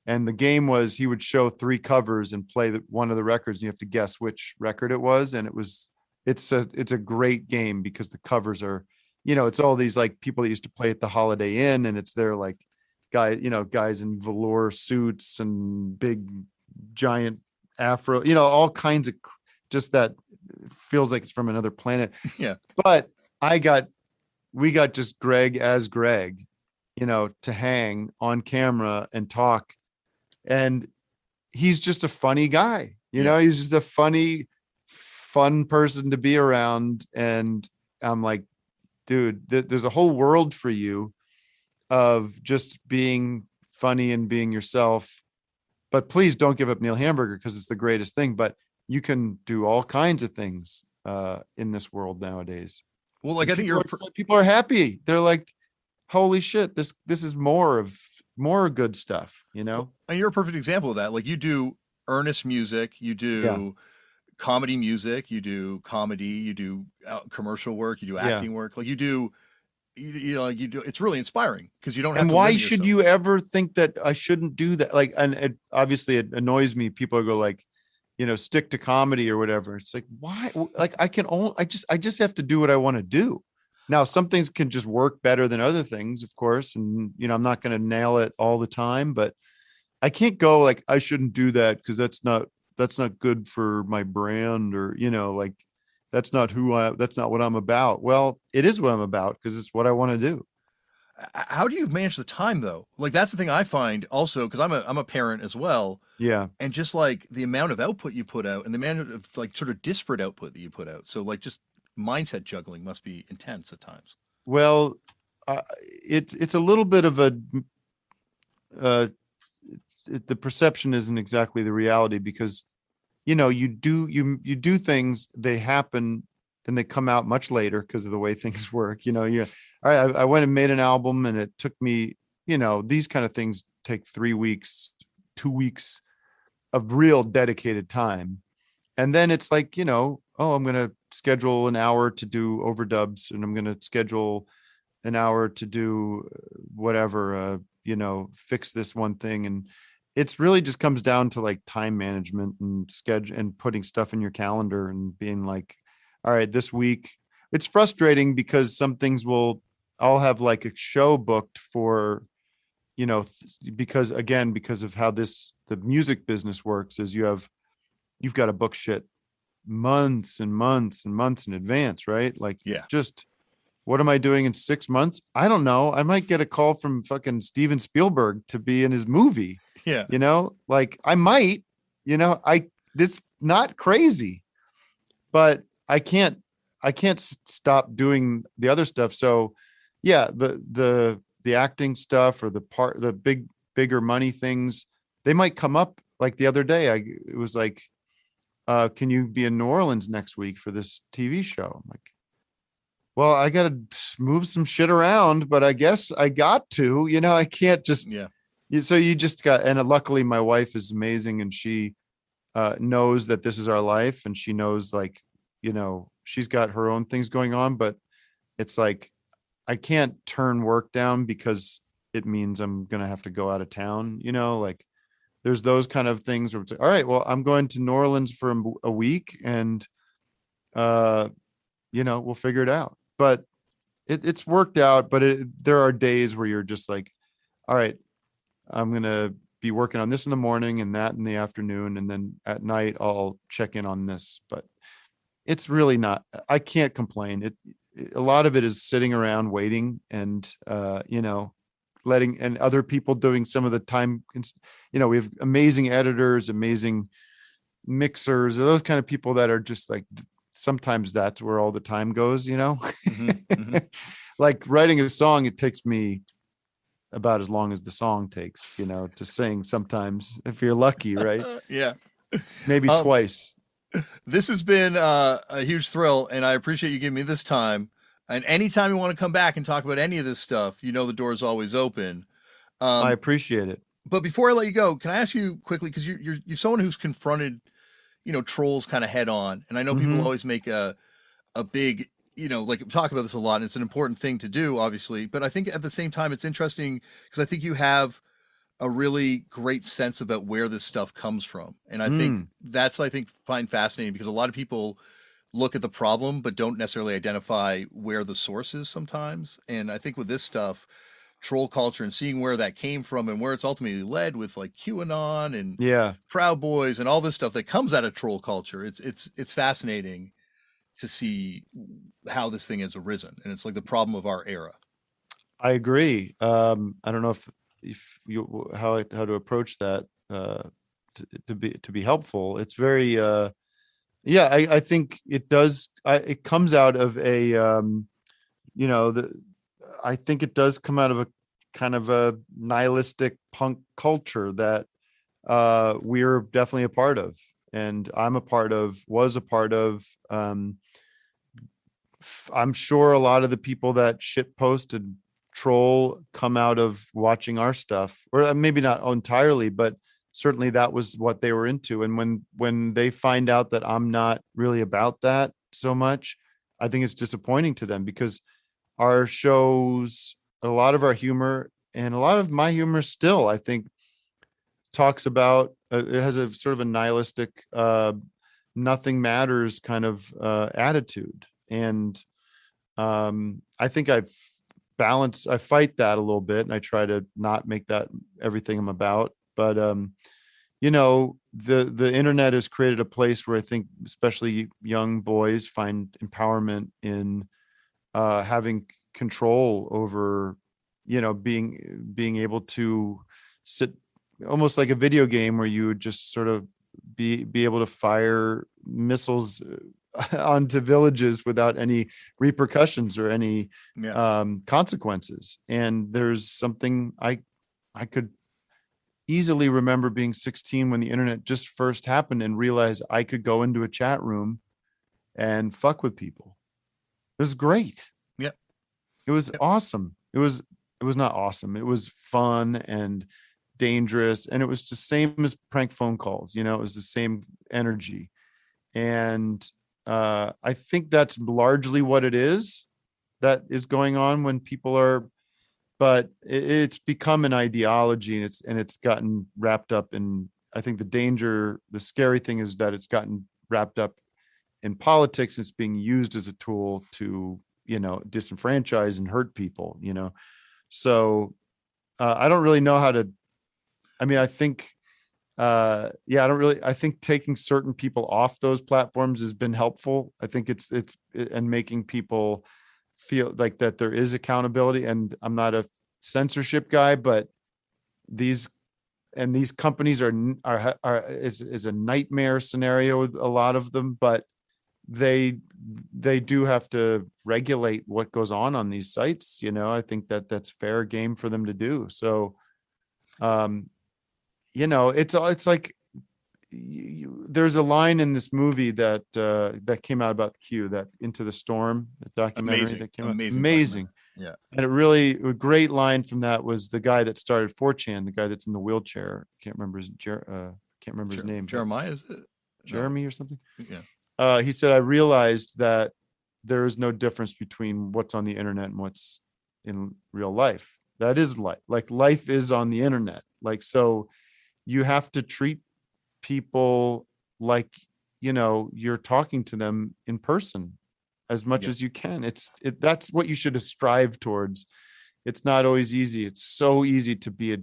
[SPEAKER 2] And the game was he would show 3 covers and play one of the records, and you have to guess which record it was. And it's a great game because the covers are, it's all these like people that used to play at the Holiday Inn, and it's their like guys in velour suits and big giant afro, all kinds of just that feels like it's from another planet.
[SPEAKER 1] Yeah.
[SPEAKER 2] But we got just Greg as Greg, to hang on camera and talk. And he's just a funny guy, he's just a fun person to be around. And I'm like, dude, there's a whole world for you of just being funny and being yourself. But please don't give up Neil Hamburger, because it's the greatest thing. But you can do all kinds of things in this world nowadays.
[SPEAKER 1] Well, like, I think
[SPEAKER 2] people are happy. They're like, holy shit, this is more good stuff,
[SPEAKER 1] And you're a perfect example of that. Like, you do earnest music, you do comedy music, you do comedy, you do commercial work, you do acting work. Like, you do, it's really inspiring because you don't have
[SPEAKER 2] and
[SPEAKER 1] to
[SPEAKER 2] why
[SPEAKER 1] limit
[SPEAKER 2] should
[SPEAKER 1] yourself.
[SPEAKER 2] you ever think that I shouldn't do that? Like, and obviously it annoys me. People go like, stick to comedy or whatever. It's like, why? Like, I just have to do what I want to do. Now, some things can just work better than other things, of course. And, I'm not going to nail it all the time, but I can't go like, I shouldn't do that because that's not good for my brand, or, like, that's not what I'm about. Well, it is what I'm about because it's what I want to do.
[SPEAKER 1] How do you manage the time though? Like, that's the thing I find also, because I'm a parent as well.
[SPEAKER 2] Yeah.
[SPEAKER 1] And just like the amount of output you put out and the amount of like sort of disparate output that you put out. So like just mindset juggling must be intense at times.
[SPEAKER 2] Well, it's a little bit of the perception isn't exactly the reality, because you do things, they happen, then they come out much later because of the way things work. I went and made an album, and it took me, these kind of things take 3 weeks, 2 weeks of real dedicated time. And then it's like, oh, I'm going to schedule an hour to do overdubs, and I'm going to schedule an hour to do whatever, fix this one thing. And it's really just comes down to like time management and schedule and putting stuff in your calendar and being like, all right, this week. It's frustrating because some things I'll have like a show booked for, because of how the music business works is you've got to book shit months and months and months in advance, right? Like, just what am I doing in 6 months? I don't know. I might get a call from fucking Steven Spielberg to be in his movie.
[SPEAKER 1] Yeah.
[SPEAKER 2] Like I might, this not crazy, but I can't stop doing the other stuff. So yeah, the acting stuff or the bigger money things, they might come up. Like the other day, it was like, can you be in New Orleans next week for this TV show? I'm like, well, I got to move some shit around, but I guess I got to, I can't just, so you just got, and luckily my wife is amazing, and she knows that this is our life, and she knows like, she's got her own things going on, but it's like, I can't turn work down because it means I'm going to have to go out of town, like there's those kind of things where it's like, all right, well, I'm going to New Orleans for a week, and, we'll figure it out. But it's worked out, but there are days where you're just like, all right, I'm going to be working on this in the morning and that in the afternoon. And then at night, I'll check in on this, but it's really not, I can't complain. A lot of it is sitting around waiting and, letting, and other people doing some of the time, we have amazing editors, amazing mixers, those kind of people that are just like, sometimes that's where all the time goes, like writing a song, it takes me about as long as the song takes, to sing sometimes, if you're lucky, right?
[SPEAKER 1] Yeah.
[SPEAKER 2] Maybe twice.
[SPEAKER 1] This has been a huge thrill, and I appreciate you giving me this time. And anytime you want to come back and talk about any of this stuff, the door is always open.
[SPEAKER 2] I appreciate it.
[SPEAKER 1] But before I let you go, can I ask you quickly, because you're someone who's confronted trolls kind of head on. And I know people always make a big, like talk about this a lot, and it's an important thing to do, obviously. But I think at the same time, it's interesting because I think you have a really great sense about where this stuff comes from. And I think
[SPEAKER 2] Mm,
[SPEAKER 1] that's, I think, find fascinating because a lot of people look at the problem but don't necessarily identify where the source is sometimes. And I think with this stuff, troll culture and seeing where that came from and where it's ultimately led with like QAnon and
[SPEAKER 2] yeah,
[SPEAKER 1] Proud Boys and all this stuff that comes out of troll culture. It's fascinating to see how this thing has arisen. And it's like the problem of our era.
[SPEAKER 2] I agree. I don't know if you how to approach that to be helpful. It's very yeah. I think it does. It comes out of a you know the. I think it does come out of a kind of a nihilistic punk culture that we're definitely a part of, and I'm a part of. Was a part of. I'm sure a lot of the people that shit posted troll come out of watching our stuff, or maybe not entirely, but certainly that was what they were into. And when they find out that I'm not really about that so much, I think it's disappointing to them, because our shows, a lot of our humor and a lot of my humor still, I think, talks about it has a sort of a nihilistic nothing matters kind of attitude. And I think I fight that a little bit, and I try to not make that everything I'm about. But the internet has created a place where I think especially young boys find empowerment in having control over, being able to sit almost like a video game where you would just sort of be able to fire missiles onto villages without any repercussions or any
[SPEAKER 1] Yeah.
[SPEAKER 2] consequences. And there's something I could easily remember being 16 when the internet just first happened and realized I could go into a chat room and fuck with people. It was great.
[SPEAKER 1] Yeah.
[SPEAKER 2] It was
[SPEAKER 1] Yeah.
[SPEAKER 2] awesome. It was not awesome. It was fun and dangerous, and it was just same as prank phone calls. It was the same energy. And I think that's largely what it is that is going on when people are, but it's become an ideology, and it's gotten wrapped up in, I think the scary thing is that it's gotten wrapped up in politics. It's being used as a tool to, disenfranchise and hurt people, So I don't really know how to, I think I think taking certain people off those platforms has been helpful. I think it's and making people feel like that there is accountability. And I'm not a censorship guy, but these companies is a nightmare scenario with a lot of them, but they do have to regulate what goes on these sites. I think that's fair game for them to do. So it's like there's a line in this movie that came out about the Q, that Into the Storm, the documentary
[SPEAKER 1] Amazing.
[SPEAKER 2] that came out.
[SPEAKER 1] Amazing.
[SPEAKER 2] Amazing.
[SPEAKER 1] Yeah.
[SPEAKER 2] And a great line from that was the guy that started 4chan, the guy that's in the wheelchair. Can't remember his name.
[SPEAKER 1] Jeremiah, is it?
[SPEAKER 2] Jeremy or something.
[SPEAKER 1] Yeah.
[SPEAKER 2] He said, I realized that there is no difference between what's on the internet and what's in real life. That is life. Like, life is on the internet. Like, so you have to treat people like, you're talking to them in person as much as you can. That's what you should strive towards. It's not always easy. It's so easy to be a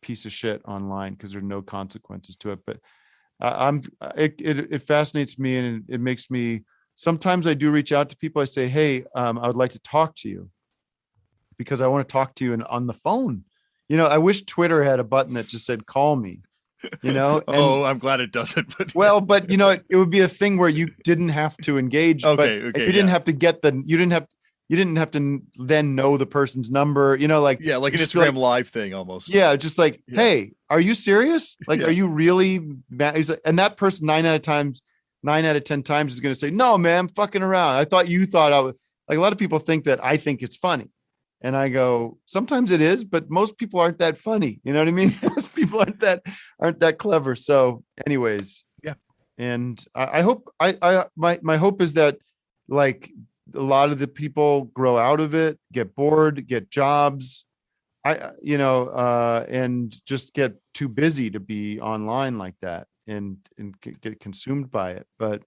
[SPEAKER 2] piece of shit online because there are no consequences to it. But it fascinates me, and it makes me, sometimes I do reach out to people. I say, hey, I would like to talk to you because I want to talk to you on the phone. I wish Twitter had a button that just said, call me, and
[SPEAKER 1] I'm glad it doesn't. But
[SPEAKER 2] well, but it would be a thing where you didn't have to engage, but you didn't have to you didn't have to then know the person's number, like
[SPEAKER 1] an Instagram live thing almost.
[SPEAKER 2] Yeah, just like, hey, are you serious? Like, are you really mad? He's like, and that person 9 out of 10 times is going to say, no, man, I'm fucking around. I thought you thought I was, like, a lot of people think that I think it's funny. And I go, sometimes it is, but most people aren't that funny. You know what I mean? Most people aren't that clever. So anyways.
[SPEAKER 1] Yeah.
[SPEAKER 2] And I hope my hope is that, like, a lot of the people grow out of it, get bored, get jobs, and just get too busy to be online like that and get consumed by it. But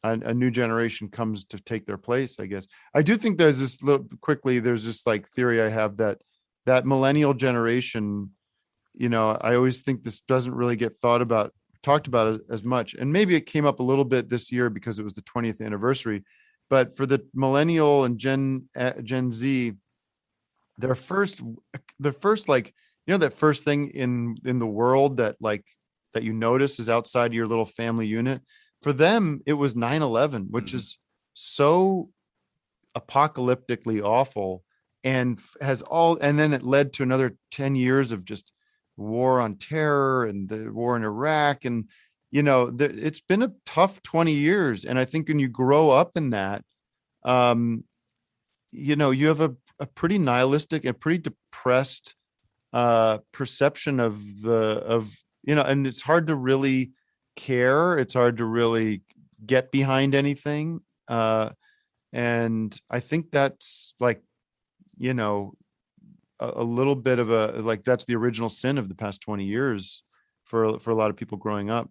[SPEAKER 2] a new generation comes to take their place, I guess. I do think there's this little quickly, there's this like theory I have that millennial generation, I always think this doesn't really get talked about as much. And maybe it came up a little bit this year because it was the 20th anniversary. But for the millennial and Gen Z, their first like, that first thing in the world that you notice is outside your little family unit. For them, it was 9/11, which is so apocalyptically awful, and then it led to another 10 years of just war on terror and the war in Iraq. And, it's been a tough 20 years. And I think when you grow up in that, you have a pretty nihilistic and pretty depressed perception and it's hard to really care. It's hard to really get behind anything. And I think that's like, a little bit of that's the original sin of the past 20 years for a lot of people growing up.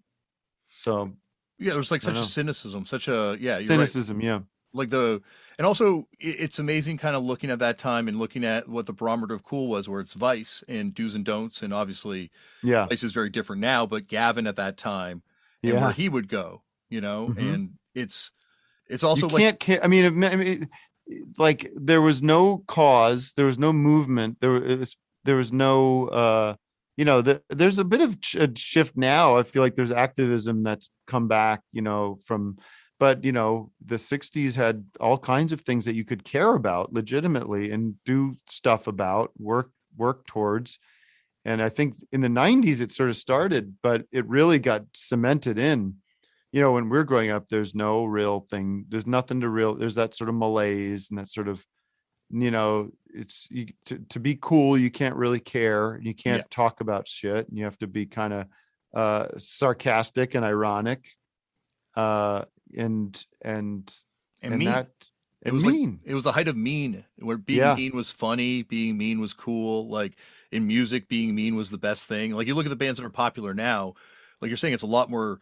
[SPEAKER 2] So
[SPEAKER 1] yeah, there's like such a cynicism, you're
[SPEAKER 2] cynicism.
[SPEAKER 1] Right.
[SPEAKER 2] Yeah.
[SPEAKER 1] Like and also it's amazing kind of looking at that time and looking at what the barometer of cool was, where it's Vice and do's and don'ts. And obviously Vice is very different now, but Gavin at that time and where he would go, and it's also
[SPEAKER 2] I mean, like there was no cause, there was no movement, there was no, there's a bit of a shift now. I feel like there's activism that's come back, but the 60s had all kinds of things that you could care about legitimately and do stuff about, work towards. And I think in the 90s it sort of started, but it really got cemented in. When we're growing up, there's no real thing. There's nothing there's that sort of malaise and that sort of, to be cool, you can't really care. You can't talk about shit. And you have to be kind of sarcastic and ironic. And mean.
[SPEAKER 1] It was mean. It was the height of mean, where being mean was funny, being mean was cool. Like in music, being mean was the best thing. Like you look at the bands that are popular now, like you're saying, it's a lot more.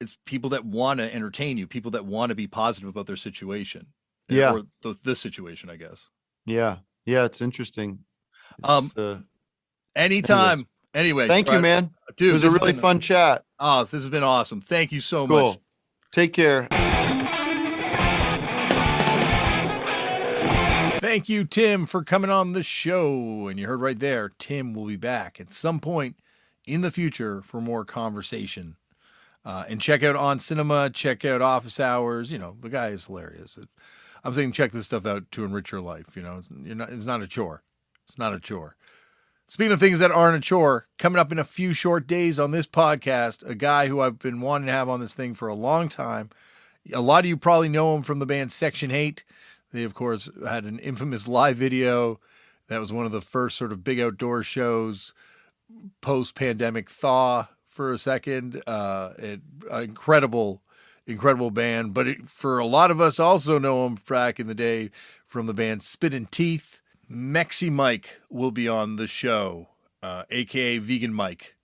[SPEAKER 1] It's people that want to entertain you, people that want to be positive about their situation. Or this situation, I guess.
[SPEAKER 2] Yeah. It's interesting.
[SPEAKER 1] Anytime. Anyway,
[SPEAKER 2] thank you, man. Dude, it was a really fun chat.
[SPEAKER 1] Oh, this has been awesome. Thank you so much.
[SPEAKER 2] Take care.
[SPEAKER 1] Thank you, Tim, for coming on the show. And you heard right there, Tim will be back at some point in the future for more conversation. And check out On Cinema, check out Office Hours. The guy is hilarious. I'm saying check this stuff out to enrich your life. It's not a chore. It's not a chore. Speaking of things that aren't a chore, coming up in a few short days on this podcast, a guy who I've been wanting to have on this thing for a long time. A lot of you probably know him from the band Section 8. They, of course, had an infamous live video. That was one of the first sort of big outdoor shows post-pandemic thaw for a second. Incredible band. But for a lot of us also know him back in the day from the band Spit and Teeth. Mexi Mike will be on the show, a.k.a. Vegan Mike,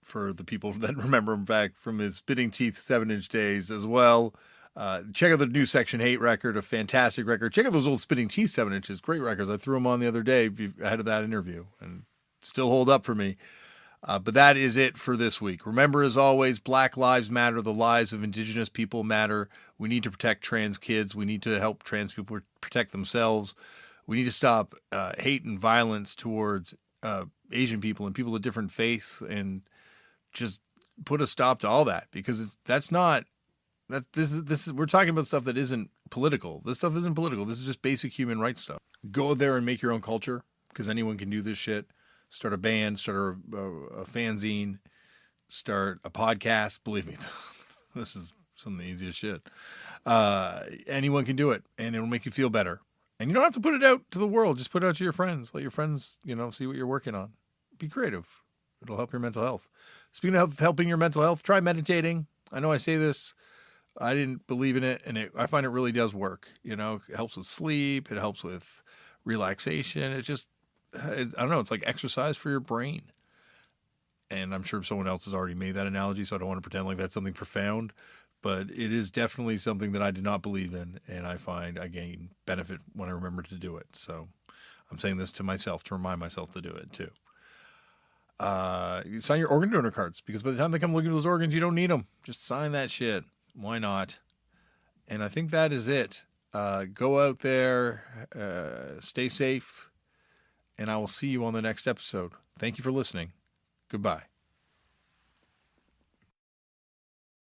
[SPEAKER 1] for the people that remember him back from his Spitting Teeth 7-inch days as well. Check out the new Section 8 record, a fantastic record. Check out those old Spitting Teeth 7-inches, great records. I threw them on the other day ahead of that interview and still hold up for me. But that is it for this week. Remember, as always, Black Lives Matter. The lives of Indigenous people matter. We need to protect trans kids. We need to help trans people protect themselves. We need to stop hate and violence towards Asian people and people of different faiths, and just put a stop to all that, because we're talking about stuff that isn't political. This stuff isn't political. This is just basic human rights stuff. Go there and make your own culture, because anyone can do this shit. Start a band, start a fanzine, start a podcast. Believe me, this is some of the easiest shit. Anyone can do it, and it'll make you feel better. And you don't have to put it out to the world. Just put it out to your friends. Let your friends, see what you're working on. Be creative. It'll help your mental health. Speaking of helping your mental health, try meditating. I know I say this. I didn't believe in it, and I find it really does work. It helps with sleep. It helps with relaxation. It just I don't know. It's like exercise for your brain. And I'm sure someone else has already made that analogy, so I don't want to pretend like that's something profound. But it is definitely something that I do not believe in, and I find I gain benefit when I remember to do it. So I'm saying this to myself to remind myself to do it too. You sign your organ donor cards, because by the time they come looking for those organs, you don't need them. Just sign that shit. Why not? And I think that is it. Go out there, stay safe, and I will see you on the next episode. Thank you for listening. Goodbye.